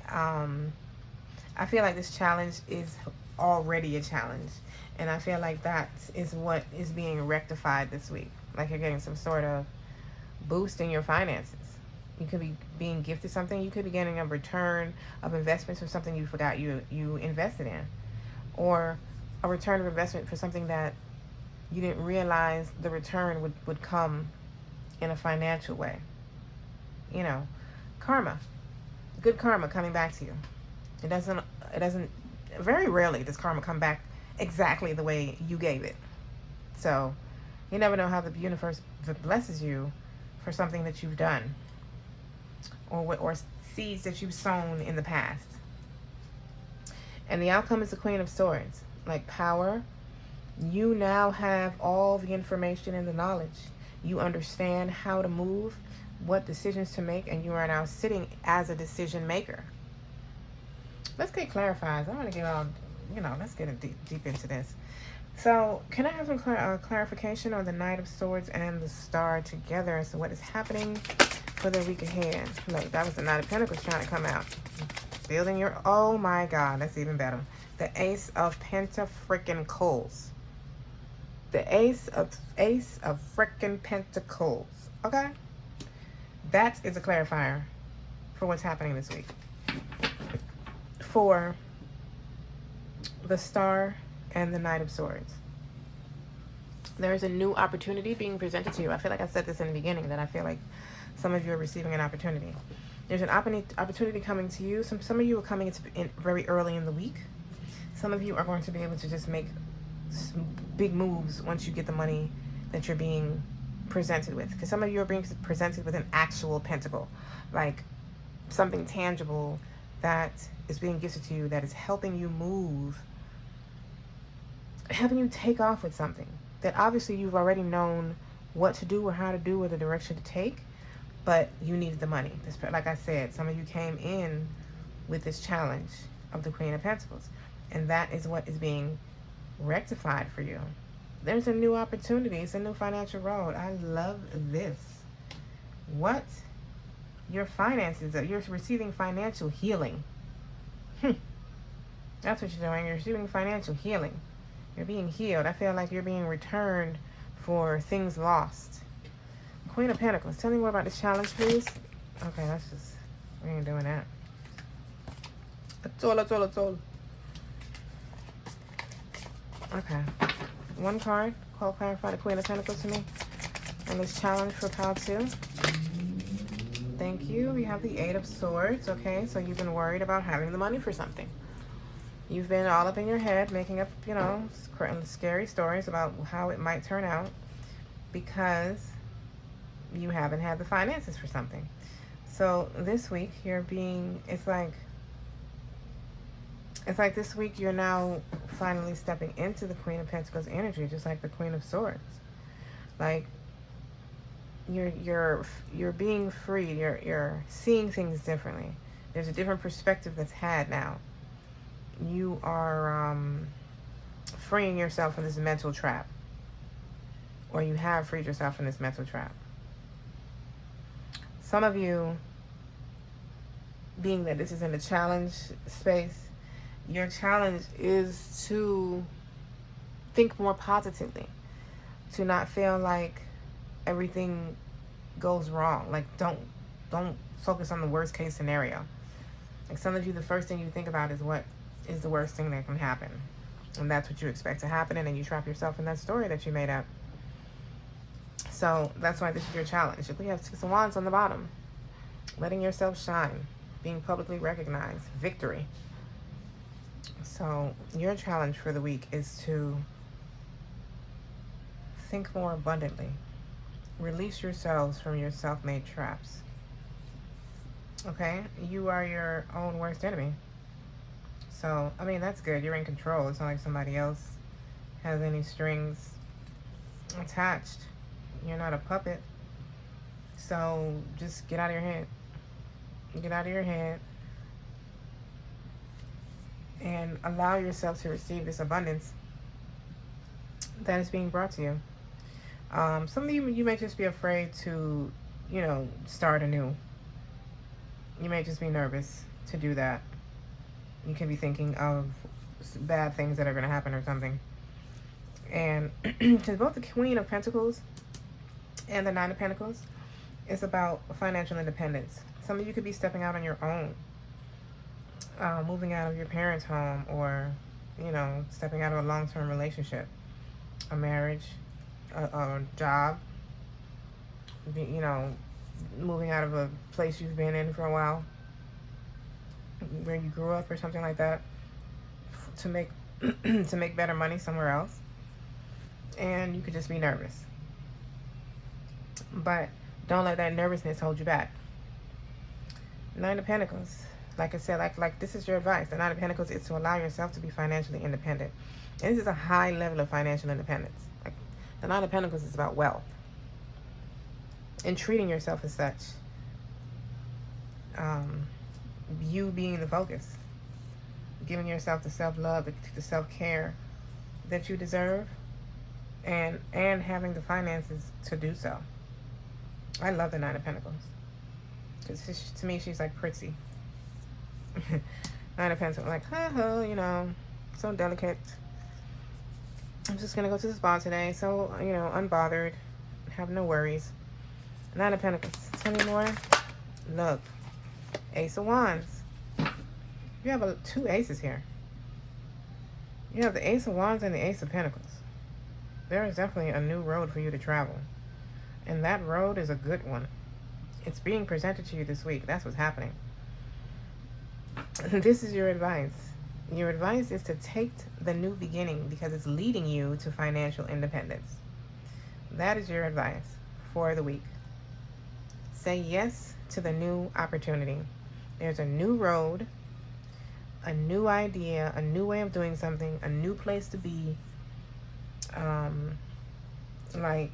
I I feel like this challenge is already a challenge. And I feel like that is what is being rectified this week. Like you're getting some sort of boost in your finances. You could be being gifted something. You could be getting a return of investments for something you forgot you invested in. Or a return of investment for something that you didn't realize the return would come in a financial way. You know, karma. Good karma coming back to you. It doesn't, very rarely does karma come back exactly the way you gave it. So you never know how the universe blesses you for something that you've done, or seeds that you've sown in the past. And the outcome is the Queen of Swords, like power. You now have all the information and the knowledge. You understand how to move, what decisions to make, and you are now sitting as a decision maker. Let's get clarified. I want to get all, let's get deep into this. So can I have some clarification on the Knight of Swords and the Star together as to what is happening for the week ahead? Look, that was the Knight of Pentacles trying to come out. Building your, oh my God, that's even better. The Ace of Pentacles. The Ace of frickin' Pentacles. Okay? That is a clarifier for what's happening this week. For the Star and the Knight of Swords. There is a new opportunity being presented to you. I feel like I said this in the beginning, that I feel like some of you are receiving an opportunity. There's an opportunity coming to you. Some of you are coming in very early in the week. Some of you are going to be able to just make some big moves once you get the money that you're being presented with. Because some of you are being presented with an actual pentacle. Like something tangible that is being gifted to you that is helping you move, helping you take off with something that obviously you've already known what to do or how to do or the direction to take, but you needed the money. Like I said, some of you came in with this challenge of the Queen of Pentacles, and that is what is being rectified for you. There's a new opportunity. It's a new financial road. I love this. What? Your finances, you're receiving financial healing. That's what you're doing. You're receiving financial healing. You're being healed. I feel like you're being returned for things lost. Queen of Pentacles. Tell me more about this challenge, please. Okay, we ain't doing that. That's all. Okay. One card. Clarify the Queen of Pentacles to me. And this challenge for pile 2. Thank you. We have the Eight of Swords. Okay, so you've been worried about having the money for something. You've been all up in your head making up, scary stories about how it might turn out because you haven't had the finances for something. So this week it's like this week you're now finally stepping into the Queen of Pentacles energy, just like the Queen of Swords. Like you're being free. You're seeing things differently. There's a different perspective that's had now. You are freeing yourself from this mental trap, or you have freed yourself from this mental trap. Some of you, being that this is in the challenge space, your challenge is to think more positively, to not feel like everything goes wrong. Like don't focus on the worst case scenario. Like some of you, the first thing you think about is what is the worst thing that can happen, and that's what you expect to happen, and then you trap yourself in that story that you made up. So that's why this is your challenge. We have 6 of Wands on the bottom. Letting yourself shine, being publicly recognized, victory. So your challenge for the week is to think more abundantly. Release yourselves from your self-made traps. Okay? You are your own worst enemy. So, I mean, that's good. You're in control. It's not like somebody else has any strings attached. You're not a puppet. So, just get out of your head. Get out of your head. And allow yourself to receive this abundance that is being brought to you. Some of you may just be afraid to, start anew. You may just be nervous to do that. You can be thinking of bad things that are going to happen or something. And because both the Queen of Pentacles and the Nine of Pentacles is about financial independence. Some of you could be stepping out on your own, moving out of your parents' home, or, you know, stepping out of a long-term relationship, a marriage, a job, you know, moving out of a place you've been in for a while, where you grew up or something like that, to make to make better money somewhere else. And you could just be nervous. But don't let that nervousness hold you back. Nine of Pentacles. Like I said, like this is your advice. The Nine of Pentacles is to allow yourself to be financially independent. And this is a high level of financial independence. Like, the Nine of Pentacles is about wealth. And treating yourself as such. You being the focus. Giving yourself the self-love, the self-care that you deserve. And having the finances to do so. I love the Nine of Pentacles. Because to me, she's like pretty. Nine of Pentacles, like, you know, so delicate. I'm just going to go to the spa today. So, you know, unbothered. Have no worries. Nine of Pentacles. Tell me more. Look. Ace of Wands. You have two aces here. You have the Ace of Wands and the Ace of Pentacles. There is definitely a new road for you to travel. And that road is a good one. It's being presented to you this week. That's what's happening. This is your advice. Your advice is to take the new beginning because it's leading you to financial independence. That is your advice for the week. Say yes to the new opportunity. There's a new road, a new idea, a new way of doing something, a new place to be. Like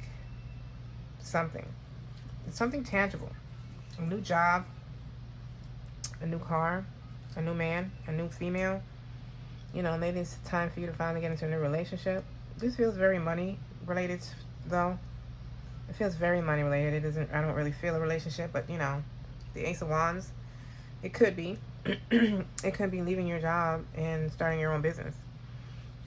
something tangible, a new job, a new car, a new man, a new female. You know, maybe it's time for you to finally get into a new relationship. This feels very money related though. It feels very money related. It isn't, I don't really feel a relationship, but you know, the Ace of Wands, it could be. It could be leaving your job and starting your own business.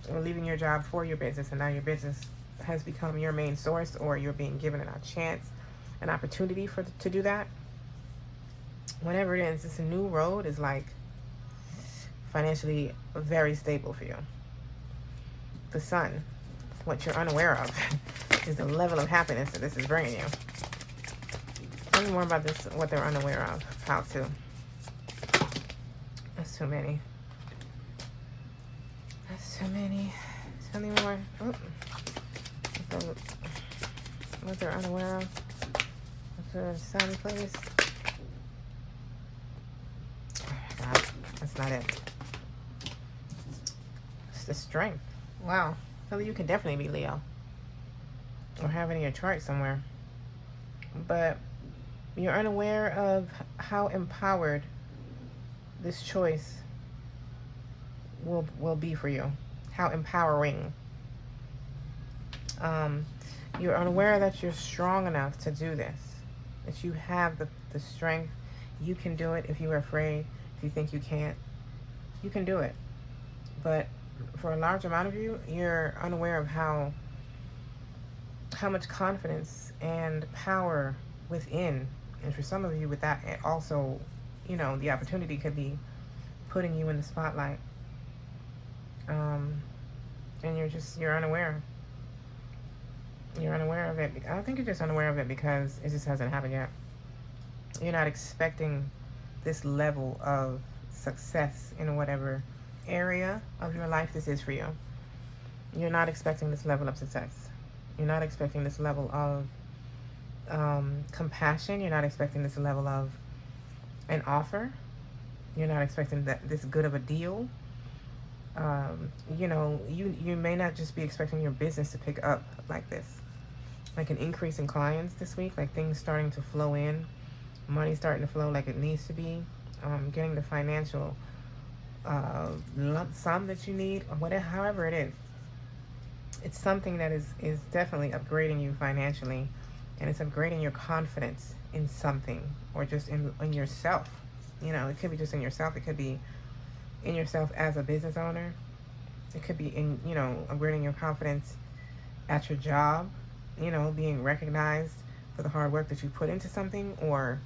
Or leaving your job for your business, and now your business has become your main source, or you're being given a chance, an opportunity to do that. Whatever it is, this new road is like financially very stable for you. The Sun, what you're unaware of, is the level of happiness that this is bringing you. Tell me more about this, what they're unaware of, how to. That's too many. That's too many. Tell me more. Oh. What they're unaware of. What's the sound place? Oh my God. That's not it. It's the Strength. Wow. So you can definitely be Leo. Or have it in your chart somewhere. But you're unaware of how empowered this choice will be for you. How empowering. You're unaware that you're strong enough to do this. That you have the strength. You can do it. If you're afraid, if you think you can't, you can do it. But for a large amount of you, you're unaware of how much confidence and power within. And for some of you with that, it also, you know, the opportunity could be putting you in the spotlight. And you're unaware. You're unaware of it. I don't think you're just unaware of it because it just hasn't happened yet. You're not expecting this level of success in whatever area of your life this is for you. You're not expecting this level of success. You're not expecting this level of compassion. You're not expecting this level of an offer. You're not expecting this good of a deal. You know, you may not just be expecting your business to pick up like this. Like an increase in clients this week, like things starting to flow in, money starting to flow like it needs to be, getting the financial lump sum that you need, or whatever, however it is. It's something that is definitely upgrading you financially, and it's upgrading your confidence in something, or just in yourself. You know, it could be just in yourself. It could be in yourself as a business owner. It could be in, you know, upgrading your confidence at your job, you know, being recognized for the hard work that you put into something, or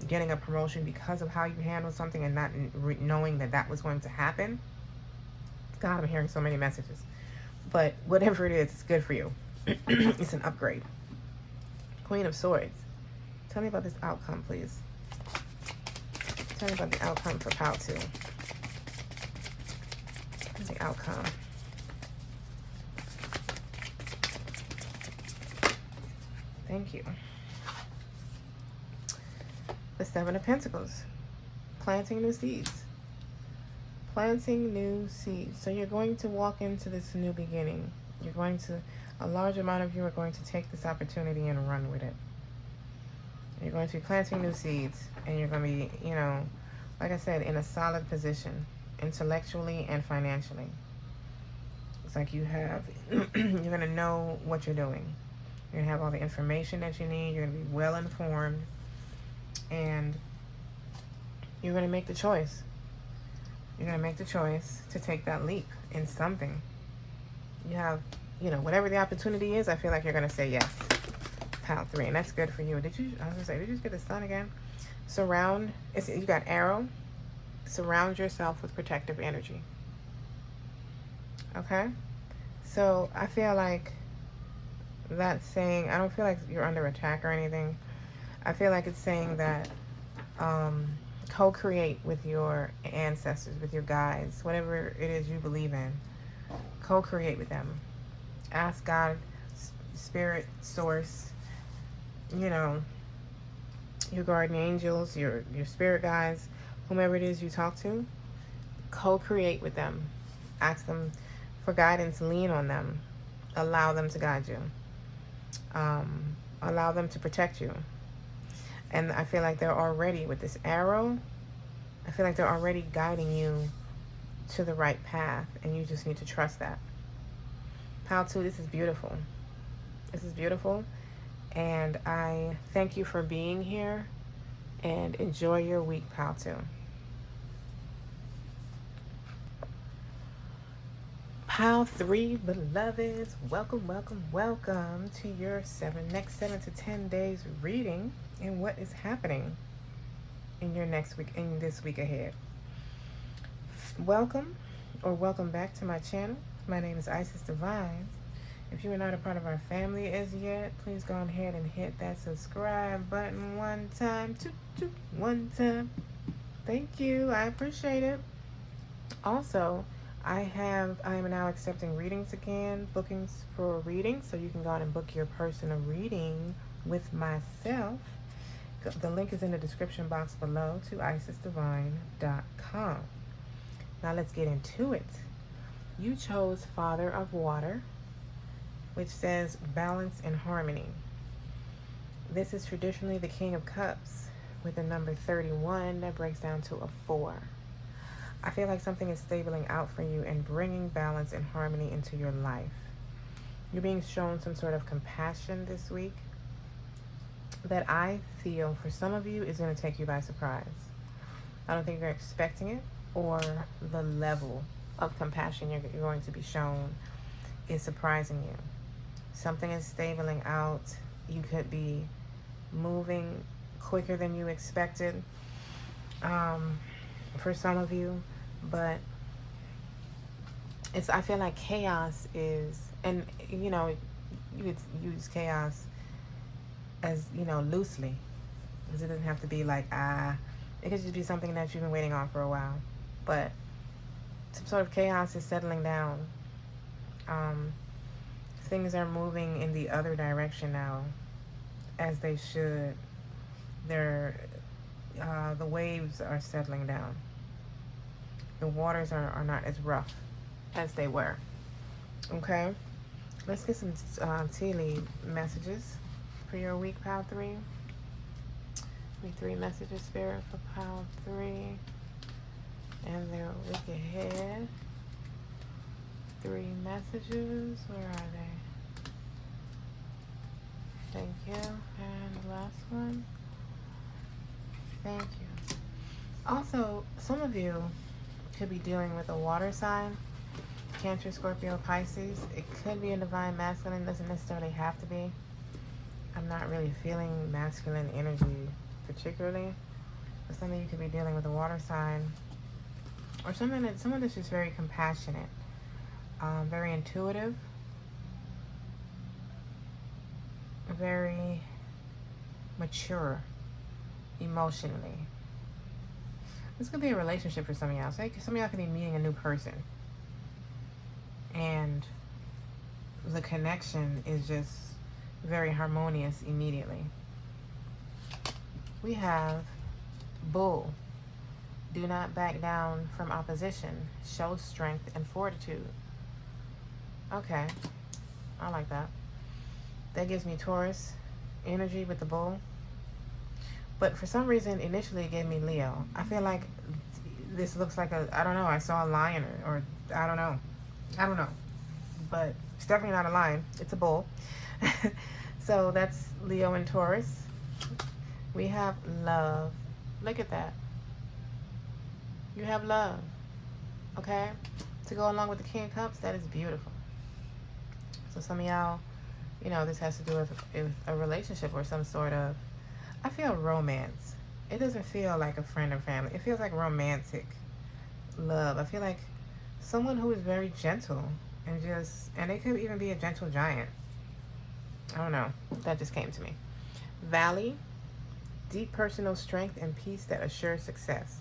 getting a promotion because of how you handle something and not knowing that that was going to happen. God, I'm hearing so many messages. But whatever it is, it's good for you. It's an upgrade. Queen of Swords. Tell me about this outcome, please. Tell me about the outcome for Pal 2. The outcome. Thank you. The Seven of Pentacles. Planting new seeds. Planting new seeds. So you're going to walk into this new beginning. You're going to, a large amount of you are going to take this opportunity and run with it. You're going to be planting new seeds, and you're going to be, you know, like I said, in a solid position, intellectually and financially. It's like you have, you're going to know what you're doing. You're going to have all the information that you need. You're going to be well informed, and you're going to make the choice. You're going to make the choice to take that leap in something. You have, you know, whatever the opportunity is, I feel like you're going to say yes. Pal 3, and that's good for you. I was going to say, did you just get the sun again? Surround, you got arrow. Surround yourself with protective energy. Okay? So I feel like that's saying, I don't feel like you're under attack or anything. I feel like it's saying that co-create with your ancestors, with your guides, whatever it is you believe in. Co-create with them. Ask God, spirit, source, you know, your guardian angels, your spirit guides, whomever it is you talk to. Co-create with them. Ask them for guidance. Lean on them. Allow them to guide you. Allow them to protect you. And I feel like they're already, with this arrow, I feel like they're already guiding you to the right path, and you just need to trust that. Pal 2, this is beautiful. This is beautiful, and I thank you for being here, and enjoy your week, Pal 2. Pal 3, beloveds, welcome, welcome, welcome to your next 7 to 10 days reading and what is happening in your next week, in this week ahead. Welcome or welcome back to my channel. My name is Isis Divine. If you are not a part of our family as yet, please go ahead and hit that subscribe button one time. One time. Thank you. I appreciate it. Also, I am now accepting readings again, bookings for readings, so you can go out and book your personal reading with myself. The link is in the description box below to isisdivine.com. Now let's get into it. You chose Father of Water, which says balance and harmony. This is traditionally the King of Cups with the number 31 that breaks down to a 4. I feel like something is stabling out for you and bringing balance and harmony into your life. You're being shown some sort of compassion this week that I feel for some of you is going to take you by surprise. I don't think you're expecting it, or the level of compassion you're going to be shown is surprising you. Something is stabling out. You could be moving quicker than you expected for some of you, but I feel like chaos is, and you know, you could use chaos as, you know, loosely, because it doesn't have to be like, it could just be something that you've been waiting on for a while, but some sort of chaos is settling down. Things are moving in the other direction now, as they should. The waves are settling down. The waters are not as rough as they were. Okay, let's get some tea leaf messages for your week, Pal 3. Give me 3 messages, Spirit, for Pal 3 and their week ahead. 3 messages. Where are they? Thank you. And the last one. Thank you. Also, some of you could be dealing with a water sign, Cancer, Scorpio, Pisces. It could be a divine masculine, doesn't necessarily have to be. I'm not really feeling masculine energy particularly. But some of you could be dealing with a water sign, or someone that's just very compassionate, very intuitive, very mature emotionally. This could be a relationship for some of y'all. So some of y'all could be meeting a new person, and the connection is just very harmonious immediately. We have Bull. Do not back down from opposition. Show strength and fortitude. Okay, I like that. That gives me Taurus energy with the Bull. But for some reason, initially it gave me Leo. I feel like this looks like a, I don't know, I saw a lion or I don't know. But it's definitely not a lion. It's a bull. So that's Leo and Taurus. We have love. Look at that. You have love. Okay? To go along with the King of Cups, that is beautiful. So some of y'all, you know, this has to do with a relationship or some sort of, I feel romance. It doesn't feel like a friend or family. It feels like romantic love. I feel like someone who is very gentle and it could even be a gentle giant. I don't know. That just came to me. Valley, deep personal strength and peace that assures success.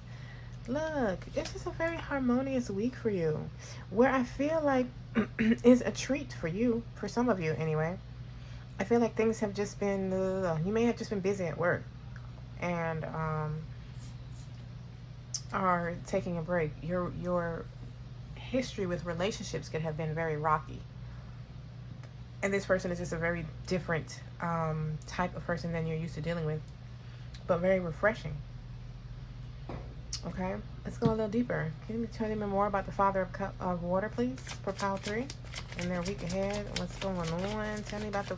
Look, it's just a very harmonious week for you, where I feel like is a treat for you, for some of you anyway. I feel like things have just been, you may have just been busy at work and are taking a break. Your history with relationships could have been very rocky. And this person is just a very different type of person than you're used to dealing with, but very refreshing. Okay, let's go a little deeper. Can you tell me more about the Father of Water, please, for pile 3 and their week ahead? What's going on? Tell me about the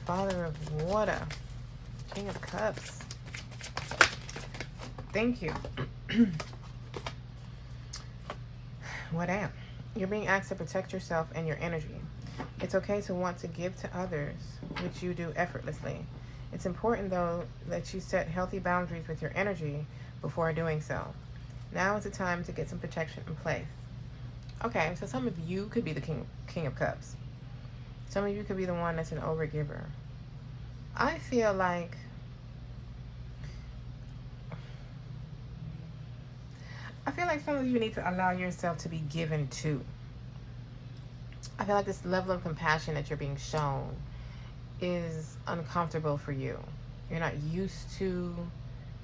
Father of Water, King of Cups. Thank you. What am? You're being asked to protect yourself and your energy. It's okay to want to give to others, which you do effortlessly. It's important, though, that you set healthy boundaries with your energy before doing so. Now is the time to get some protection in place. Okay, so some of you could be the King of Cups. Some of you could be the one that's an overgiver. I feel like some of you need to allow yourself to be given to. I feel like this level of compassion that you're being shown is uncomfortable for you. You're not used to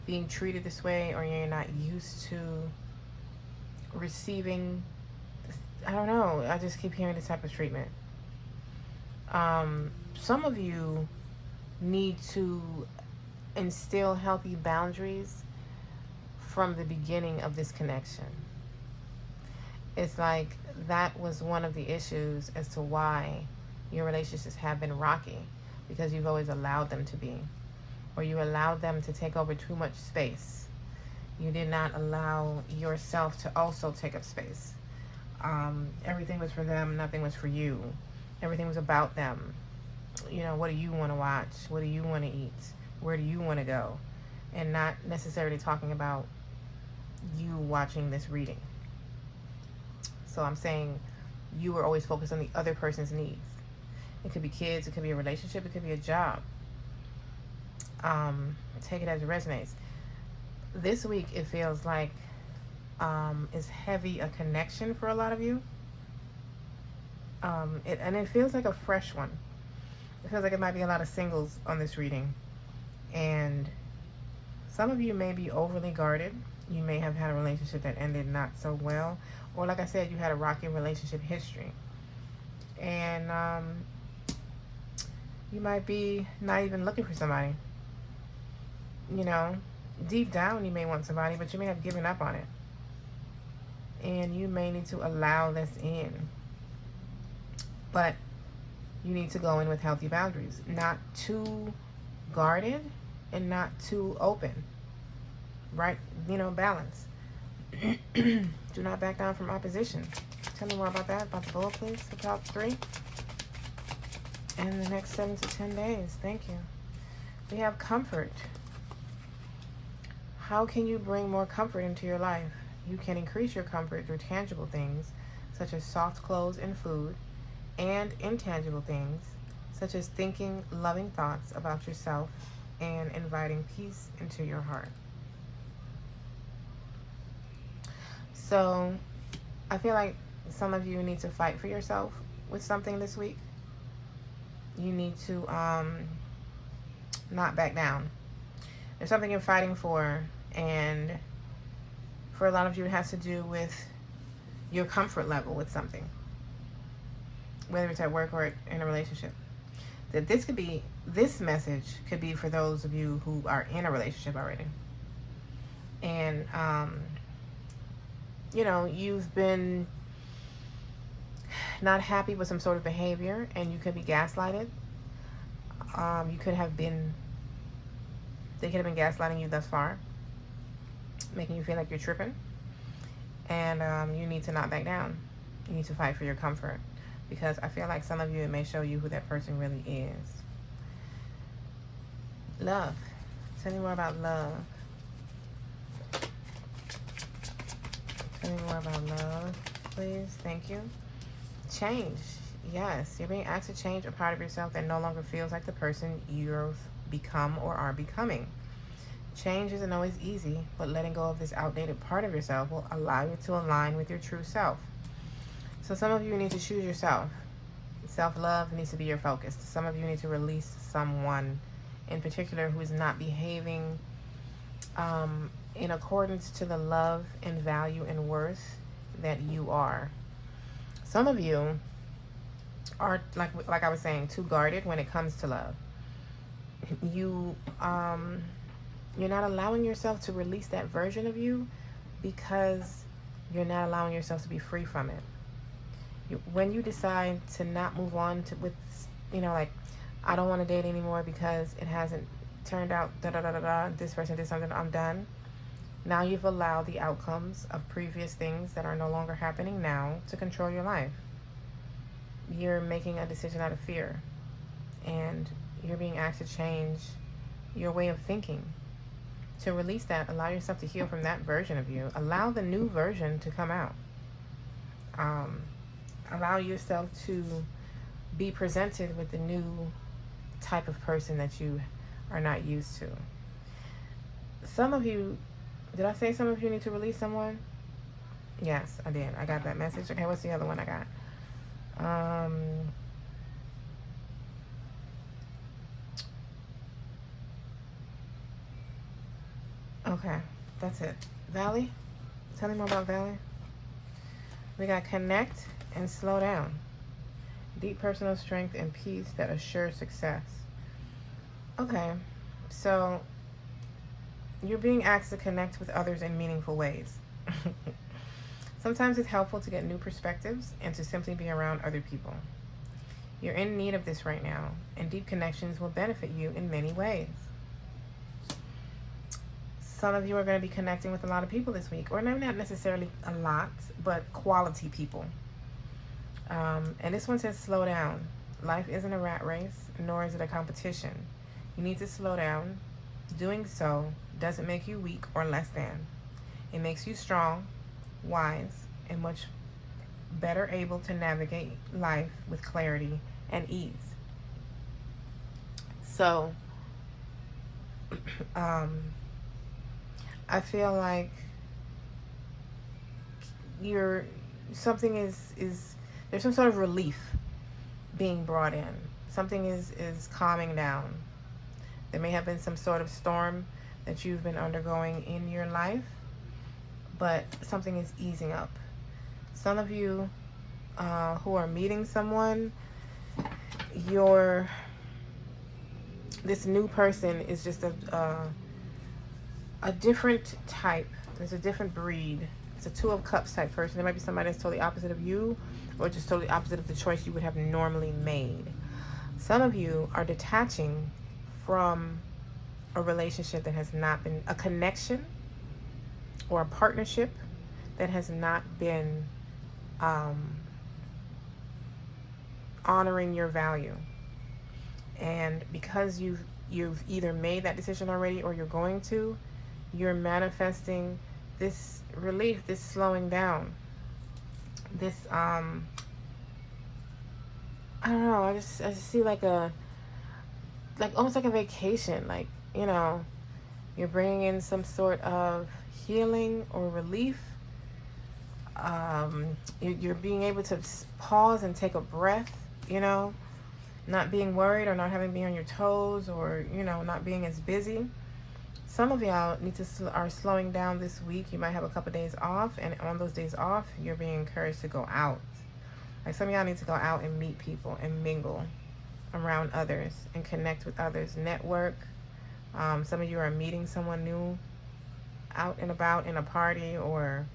being treated this way, or you're not used to receiving, I don't know, I just keep hearing this type of treatment. Some of you need to instill healthy boundaries from the beginning of this connection. It's like that was one of the issues as to why your relationships have been rocky, because you've always allowed them to be, or you allowed them to take over too much space. You did not allow yourself to also take up space. Everything was for them, nothing was for you. Everything was about them. You know, what do you want to watch? What do you want to eat? Where do you want to go? And not necessarily talking about you watching this reading. So I'm saying you were always focused on the other person's needs. It could be kids, it could be a relationship, it could be a job. Take it as it resonates. This week it feels like is heavy a connection for a lot of you. It feels like a fresh one. It feels like it might be a lot of singles on this reading. And some of you may be overly guarded. You may have had a relationship that ended not so well. Or like I said, you had a rocky relationship history. And you might be not even looking for somebody. You know, deep down you may want somebody, but you may have given up on it. And you may need to allow this in. But you need to go in with healthy boundaries. Not too guarded and not too open. Right? You know, balance. Do not back down from opposition. Tell me more about that, about the bull, please. The top 3. And the next 7 to 10 days. Thank you. We have comfort. How can you bring more comfort into your life? You can increase your comfort through tangible things, such as soft clothes and food, and intangible things, such as thinking loving thoughts about yourself and inviting peace into your heart. So, I feel like some of you need to fight for yourself with something this week. You need to not back down. There's something you're fighting for, and for a lot of you it has to do with your comfort level with something, whether it's at work or in a relationship. That this message could be for those of you who are in a relationship already, and you've been not happy with some sort of behavior, and you could be gaslighted. They could have been gaslighting you thus far, making you feel like you're tripping. And you need to not back down. You need to fight for your comfort, because I feel like some of you, it may show you who that person really is. Love. Tell me more about love. Tell me more about love, please. Thank you. Change. Yes, you're being asked to change a part of yourself that no longer feels like the person you've become or are becoming. Change isn't always easy, but letting go of this outdated part of yourself will allow you to align with your true self. So some of you need to choose yourself. Self-love needs to be your focus. Some of you need to release someone in particular who is not behaving in accordance to the love and value and worth that you are. Some of you are, like I was saying, too guarded when it comes to love. You're not allowing yourself to release that version of you because you're not allowing yourself to be free from it. When you decide to not move on I don't want to date anymore because it hasn't turned out, this person did something, I'm done. Now you've allowed the outcomes of previous things that are no longer happening now to control your life. You're making a decision out of fear, and you're being asked to change your way of thinking. To release that, allow yourself to heal from that version of you. Allow the new version to come out. Allow yourself to be presented with the new type of person that you are not used to. Some of you, did I say some of you need to release someone? Yes, I did. I got that message. Okay, what's the other one I got? Okay, that's it. Valley? Tell me more about Valley. We got connect and slow down. Deep personal strength and peace that assure success. Okay, so you're being asked to connect with others in meaningful ways. Sometimes it's helpful to get new perspectives and to simply be around other people. You're in need of this right now, and deep connections will benefit you in many ways. Some of you are going to be connecting with a lot of people this week, or maybe not necessarily a lot, but quality people. And this one says slow down. Life isn't a rat race, nor is it a competition. You need to slow down. Doing so doesn't make you weak or less than. It makes you strong, wise, and much better able to navigate life with clarity and ease. So, I feel like there's some sort of relief being brought in. Something is calming down. There may have been some sort of storm that you've been undergoing in your life, but something is easing up. Some of you who are meeting someone, this new person is just a different type. There's a different breed. It's a Two of Cups type person. There might be somebody that's totally opposite of you, or just totally opposite of the choice you would have normally made. Some of you are detaching from a relationship that has not been a connection or a partnership that has not been honoring your value. And because you've either made that decision already or you're going to, you're manifesting this relief, this slowing down, this I don't know, I just see like almost like a vacation, like, you know, you're bringing in some sort of healing or relief. You're being able to pause and take a breath, you know, not being worried or not having to be on your toes, or, you know, not being as busy. Some of y'all are slowing down this week. You might have a couple days off, and on those days off, you're being encouraged to go out. Like, some of y'all need to go out and meet people and mingle around others and connect with others, network. Some of you are meeting someone new out and about in a party or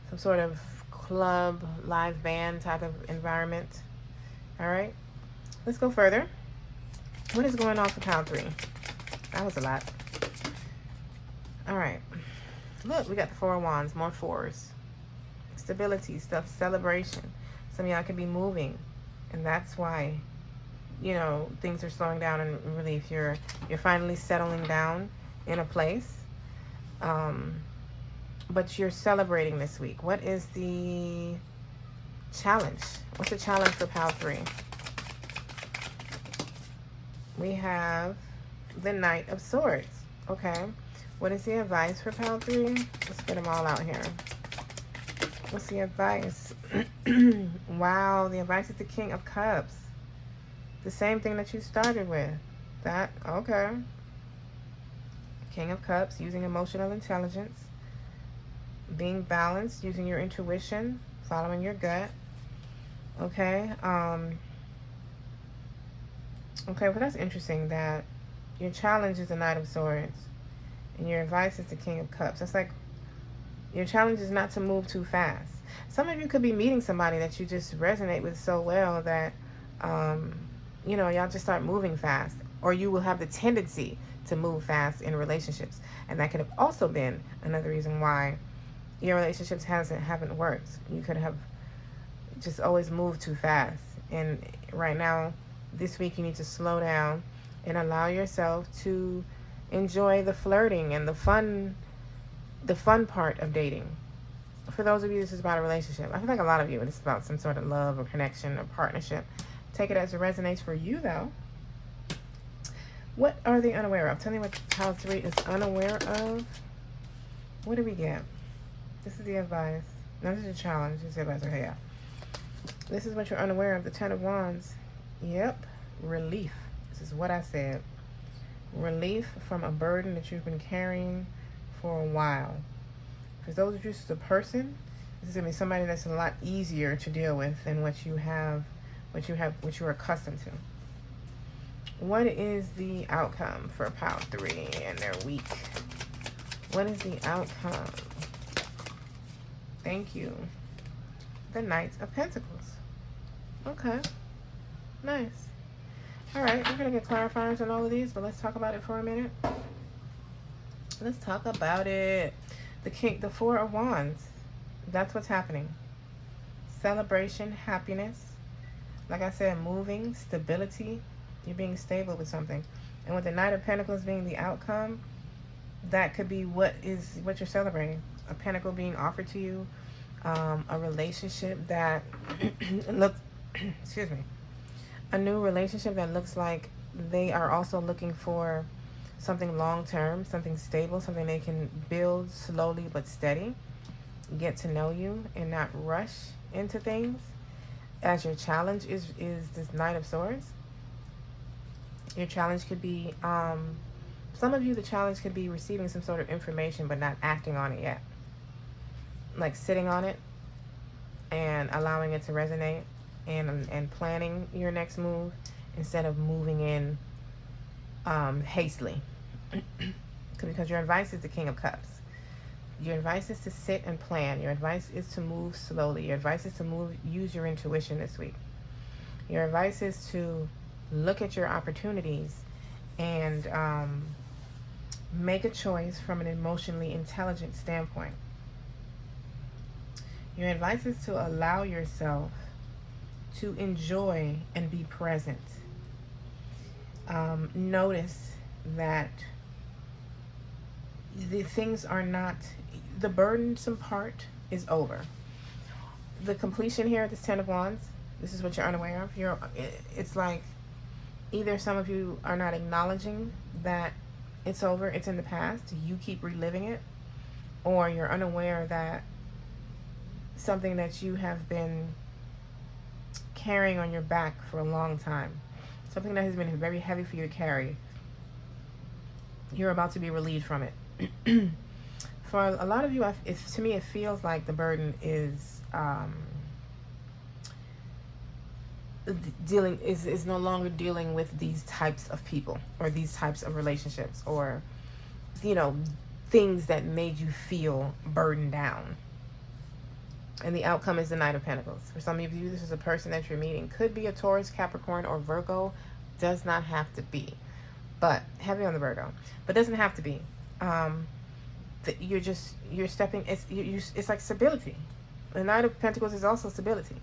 some sort of club, live band type of environment. All right, let's go further. What is going on for pile 3? That was a lot. All right, look, we got the 4 of Wands, more 4s. Stability, stuff, celebration. Some of y'all could be moving, and that's why, you know, things are slowing down in relief. You're finally settling down in a place, but you're celebrating this week. What is the challenge? What's the challenge for pile 3? We have the Knight of Swords. Okay, what is the advice for pile 3? Let's get them all out here. What's the advice? Wow, the advice is the King of Cups. The same thing that you started with. That, okay. King of Cups, using emotional intelligence. Being balanced, using your intuition, following your gut. Okay. Okay, well, that's interesting that your challenge is the Knight of Swords and your advice is the King of Cups. That's like, your challenge is not to move too fast. Some of you could be meeting somebody that you just resonate with so well that, you know, y'all just start moving fast. Or you will have the tendency to move fast in relationships. And that could have also been another reason why your relationships haven't worked. You could have just always moved too fast. And right now, this week, you need to slow down and allow yourself to enjoy the flirting and the fun part of dating. For those of you, this is about a relationship. I feel like a lot of you, it's about some sort of love or connection or partnership. Take it as it resonates for you, though. What are they unaware of? Tell me what pile 3 is unaware of. What do we get? This is the advice. No, this is a challenge. This is the advice. Okay, yeah. This is what you're unaware of. The 10 of Wands. Yep. Relief. This is what I said. Relief from a burden that you've been carrying for a while. For those of you as a person, this is going to be somebody that's a lot easier to deal with than what you're accustomed to. What is the outcome for pile 3 and their week? What is the outcome? Thank you. The Knight of Pentacles. Okay. Nice. All right, we're going to get clarifiers on all of these, but let's talk about it for a minute. Let's talk about it. The 4 of Wands. That's what's happening. Celebration, happiness. Like I said, moving, stability. You're being stable with something. And with the Knight of Pentacles being the outcome, that could be what you're celebrating. A pentacle being offered to you. A relationship that looks, excuse me, a new relationship that looks like they are also looking for something long-term, something stable, something they can build slowly but steady, get to know you and not rush into things. As your challenge is this Knight of Swords. Your challenge could be, some of you, the challenge could be receiving some sort of information but not acting on it yet. Like sitting on it and allowing it to resonate and planning your next move instead of moving in hastily. Because your advice is the King of Cups. Your advice is to sit and plan. Your advice is to move slowly. Your advice is to use your intuition this week. Your advice is to look at your opportunities and make a choice from an emotionally intelligent standpoint. Your advice is to allow yourself to enjoy and be present. Notice that the things are not, the burdensome part is over. The completion here at this Ten of Wands, this is what you're unaware of. It's like either some of you are not acknowledging that it's over, it's in the past, you keep reliving it, or you're unaware that something that you have been carrying on your back for a long time, something that has been very heavy for you to carry, you're about to be relieved from it. For a lot of you, to me, it feels like the burden is is no longer dealing with these types of people or these types of relationships, or things that made you feel burdened down. And the outcome is the Knight of Pentacles. For some of you, this is a person that you're meeting. Could be a Taurus, Capricorn, or Virgo. Does not have to be. But heavy on the Virgo. But doesn't have to be. You're stepping, it's like stability. The Knight of Pentacles is also stability.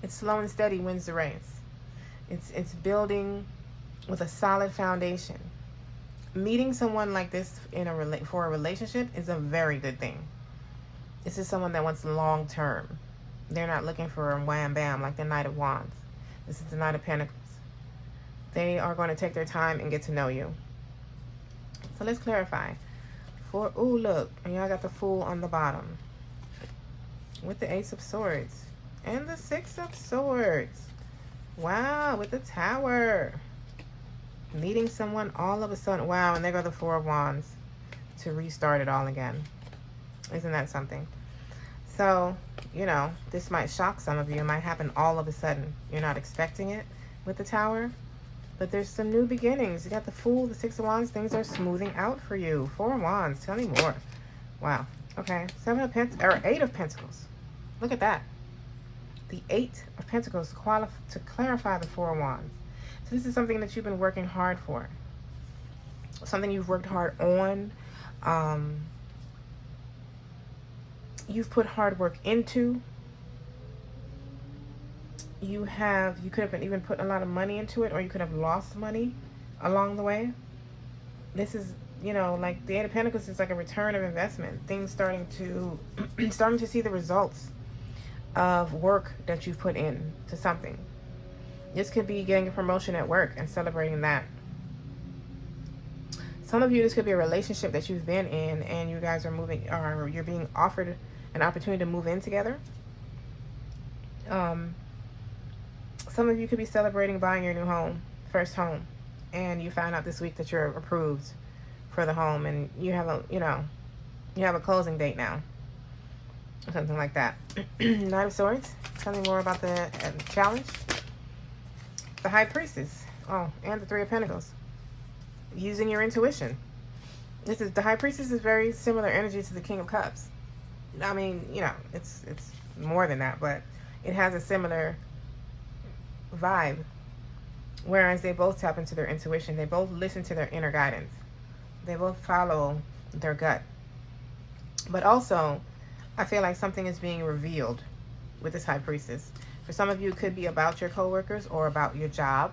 It's slow and steady wins the race. It's building with a solid foundation. Meeting someone like this for a relationship is a very good thing. This is someone that wants long term. They're not looking for a wham bam like the Knight of Wands. This is the Knight of Pentacles. They are going to take their time and get to know you. So let's clarify. Ooh, look, and y'all got the Fool on the bottom with the Ace of Swords and the Six of Swords. Wow, with the Tower. Meeting someone all of a sudden. Wow, and there go the Four of Wands to restart it all again. Isn't that something? So, this might shock some of you. It might happen all of a sudden. You're not expecting it with the Tower. But there's some new beginnings. You got the Fool, the Six of Wands. Things are smoothing out for you. Four of Wands. Tell me more. Wow. Okay. Eight of Pentacles. Look at that. The Eight of Pentacles to clarify the Four of Wands. So this is something that you've been working hard for. Something you've worked hard on. You've put hard work into. You could have been even putting a lot of money into it, or you could have lost money along the way. This is, like the Eight of Pentacles is like a return of investment. Things starting to see the results of work that you've put in to something. This could be getting a promotion at work and celebrating that. Some of you, this could be a relationship that you've been in and you guys are you're being offered an opportunity to move in together. Some of you could be celebrating buying your new home, first home, and you found out this week that you're approved for the home, and you have a closing date now, or something like that. Knight of Swords. Tell me more about the challenge. The High Priestess. Oh, and the Three of Pentacles. Using your intuition. The High Priestess is very similar energy to the King of Cups. I mean, it's more than that, but it has a similar vibe, whereas they both tap into their intuition. They both listen to their inner guidance. They both follow their gut. But also, I feel like something is being revealed with this High Priestess. For some of you, it could be about your coworkers or about your job.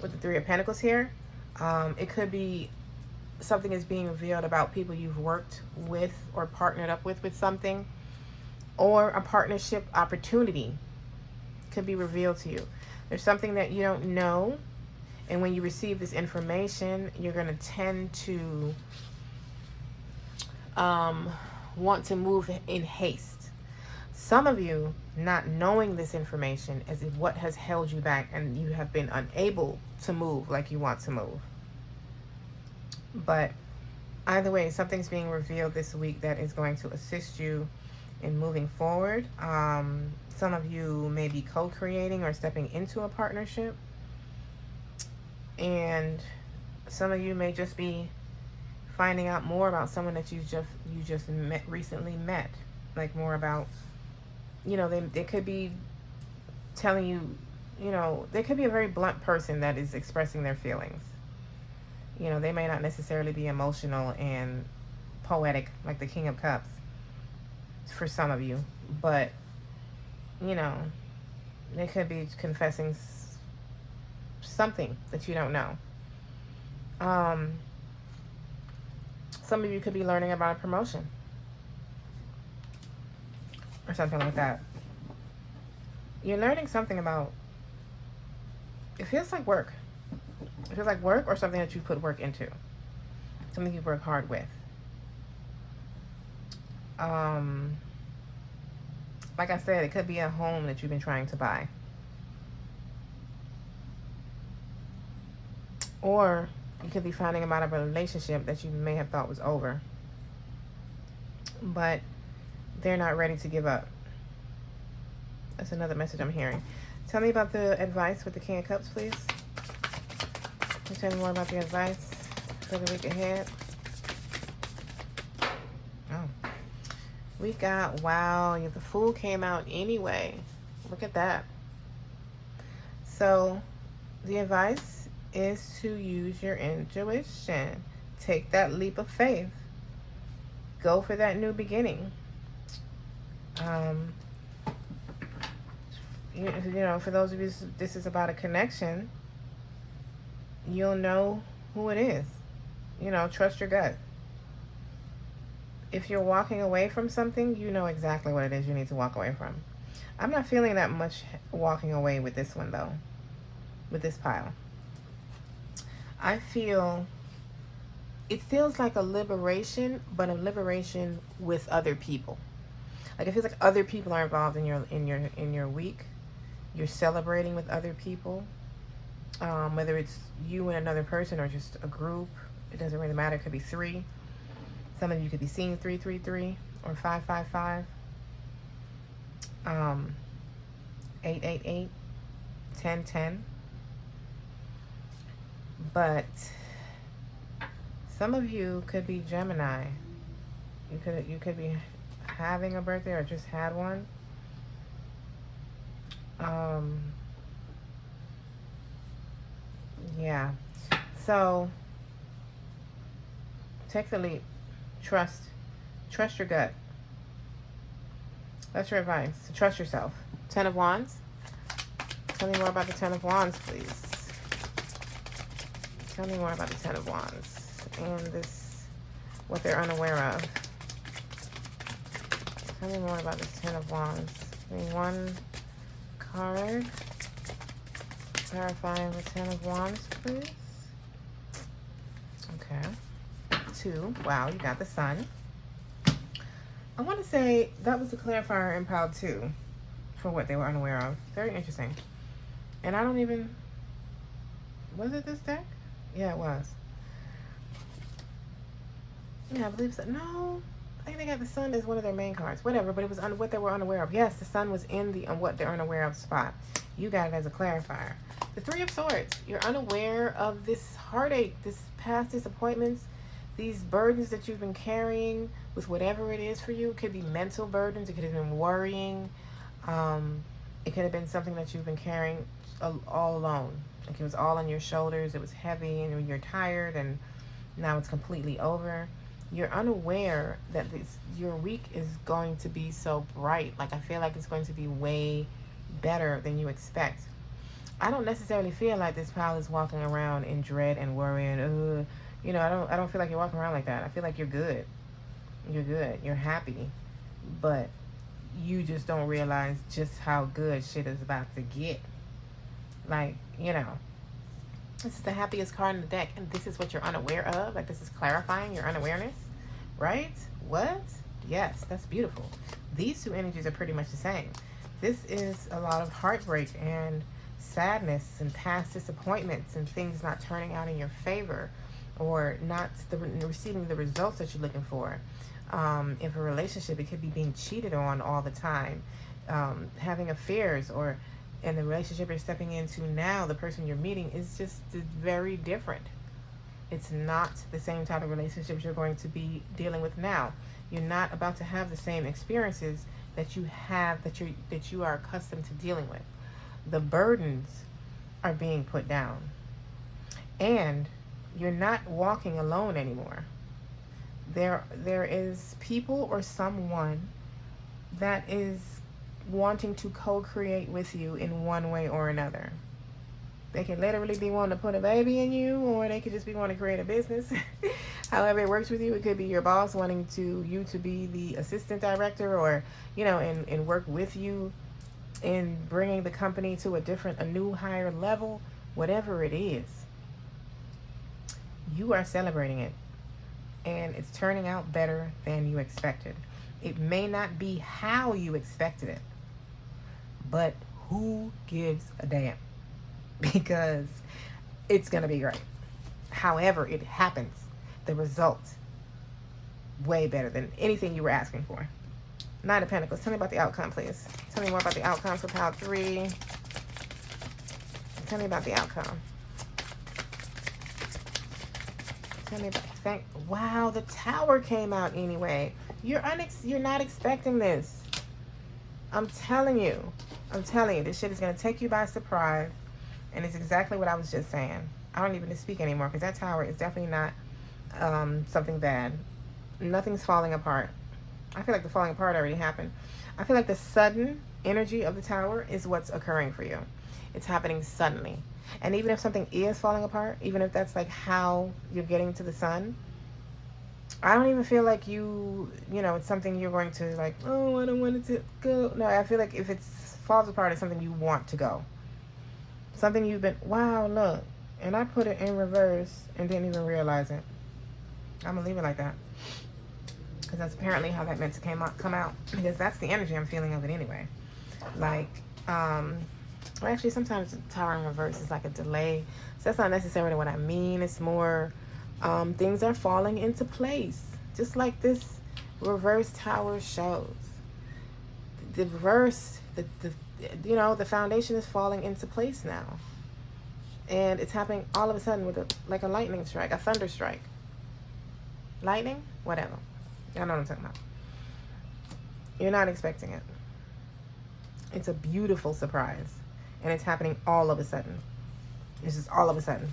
With the Three of Pentacles here, it could be something is being revealed about people you've worked with or partnered up with something, or a partnership opportunity could be revealed to you. There's something that you don't know, and when you receive this information, you're going to tend to want to move in haste. Some of you, not knowing this information, is what has held you back, and you have been unable to move like you want to move. But either way, something's being revealed this week that is going to assist you in moving forward. Some of you may be co-creating or stepping into a partnership, and some of you may just be finding out more about someone that you just recently met, like more about, they could be telling you, they could be a very blunt person that is expressing their feelings. They may not necessarily be emotional and poetic like the King of Cups. for some of you, but you know, they could be confessing something that you don't know. Some of you could be learning about a promotion or something like that. You're learning something about, it feels like work. It feels like work or something that you put work into. Something you work hard with. Like I said, it could be a home that you've been trying to buy. Or you could be finding about a relationship that you may have thought was over, but they're not ready to give up. That's another message I'm hearing. Tell me about the advice with the King of Cups, please. Can you tell me more about the advice for the week ahead? Oh. We got, wow, the Fool came out anyway. Look at that. So, the advice is to use your intuition. Take that leap of faith. Go for that new beginning. You know, for those of you, this is about a connection. You'll know who it is. You know, trust your gut. If you're walking away from something, you know exactly what it is you need to walk away from. I'm not feeling that much walking away with this one, though. With this pile. I feel, it feels like a liberation, but a liberation with other people. Like it feels like other people are involved in your week. You're celebrating with other people. Whether it's you and another person or just a group, it doesn't really matter. It could be 3. Some of you could be seeing 333 or 555, 888, 1010. But some of you could be Gemini. You could be having a birthday or just had one. Yeah. So take the leap. Trust your gut. That's your advice. So trust yourself. 10 of Wands. Tell me more about the 10 of Wands, please. Tell me more about the 10 of Wands and this, what they're unaware of. Tell me more about this 10 of Wands. Give me one card clarifying the 10 of Wands, please. Okay. 2. Wow, you got the Sun. I want to say that was the clarifier in pile 2 for what they were unaware of. Very interesting. And I don't even... Was it this deck? Yeah, it was. Yeah, I believe so. No, I think they got the Sun as one of their main cards. Whatever, but it was what they were unaware of. Yes, the Sun was in the what they're unaware of spot. You got it as a clarifier. The 3 of Swords. You're unaware of this heartache, this past disappointments, these burdens that you've been carrying with whatever it is for you. It could be mental burdens. It could have been worrying. It could have been something that you've been carrying all alone. Like it was all on your shoulders. It was heavy and you're tired and now it's completely over. You're unaware that your week is going to be so bright. Like I feel like it's going to be way better than you expect. I don't necessarily feel like this pile is walking around in dread and worrying. You know, I don't feel like you're walking around like that. I feel like you're good. You're good. You're happy. But you just don't realize just how good shit is about to get. Like, you know, this is the happiest card in the deck, and this is what you're unaware of. Like, this is clarifying your unawareness, right? What? Yes, that's beautiful. These 2 energies are pretty much the same. This is a lot of heartbreak and sadness and past disappointments and things not turning out in your favor or not receiving the results that you're looking for. If a relationship, it could be being cheated on all the time, having affairs, or in the relationship you're stepping into now, the person you're meeting is just very different. It's not the same type of relationships you're going to be dealing with now. You're not about to have the same experiences that you have, that you are accustomed to dealing with. The burdens are being put down. And you're not walking alone anymore. There is people or someone that is wanting to co-create with you in one way or another. They can literally be wanting to put a baby in you, or they could just be wanting to create a business. However it works with you. It could be your boss wanting you to be the assistant director, or, you know, and work with you in bringing the company to a new, higher level. Whatever it is, you are celebrating it, and it's turning out better than you expected. It may not be how you expected it, but who gives a damn? Because it's going to be great. However it happens, the result, way better than anything you were asking for. Nine of Pentacles. Tell me about the outcome, please. Tell me more about the outcome for pile 3. Tell me about the outcome. Tell me about, wow, the Tower came out anyway. You're not expecting this. I'm telling you, this shit is going to take you by surprise. And it's exactly what I was just saying. I don't even speak anymore, because that Tower is definitely not something bad. Nothing's falling apart. I feel like the falling apart already happened. I feel like the sudden energy of the Tower is what's occurring for you. It's happening suddenly. And even if something is falling apart, even if that's like how you're getting to the sun, I don't even feel like it's something you're going to like, oh, I don't want it to go. No, I feel like if it falls apart, it's something you want to go. Something you've been, wow, look. And I put it in reverse and didn't even realize it. I'm going to leave it like that. Because that's apparently how that meant to come out. Because that's the energy I'm feeling of it anyway. Like, well, actually, sometimes the Tower in reverse is like a delay. So that's not necessarily what I mean. It's more, things are falling into place. Just like this reverse Tower shows. The reverse, the foundation is falling into place now. And it's happening all of a sudden with like a lightning strike, a thunder strike. Lightning? Whatever. I know what I'm talking about. You're not expecting it. It's a beautiful surprise. And it's happening all of a sudden. It's just all of a sudden.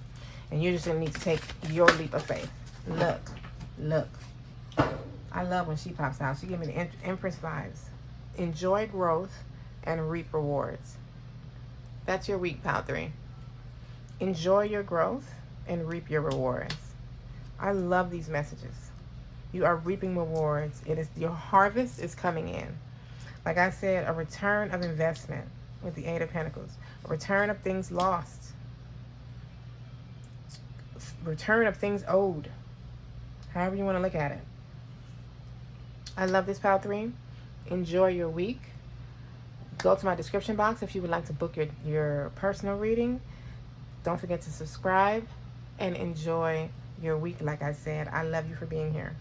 And you're just going to need to take your leap of faith. Look. I love when she pops out. She gave me the Empress vibes. Enjoy growth and reap rewards. That's your week, pile 3. Enjoy your growth and reap your rewards. I love these messages. You are reaping rewards. Your harvest is coming in. Like I said, a return of investment with the 8 of Pentacles. A return of things lost. Return of things owed. However you want to look at it. I love this, pile 3. Enjoy your week. Go to my description box if you would like to book your personal reading. Don't forget to subscribe and enjoy your week. Like I said, I love you for being here.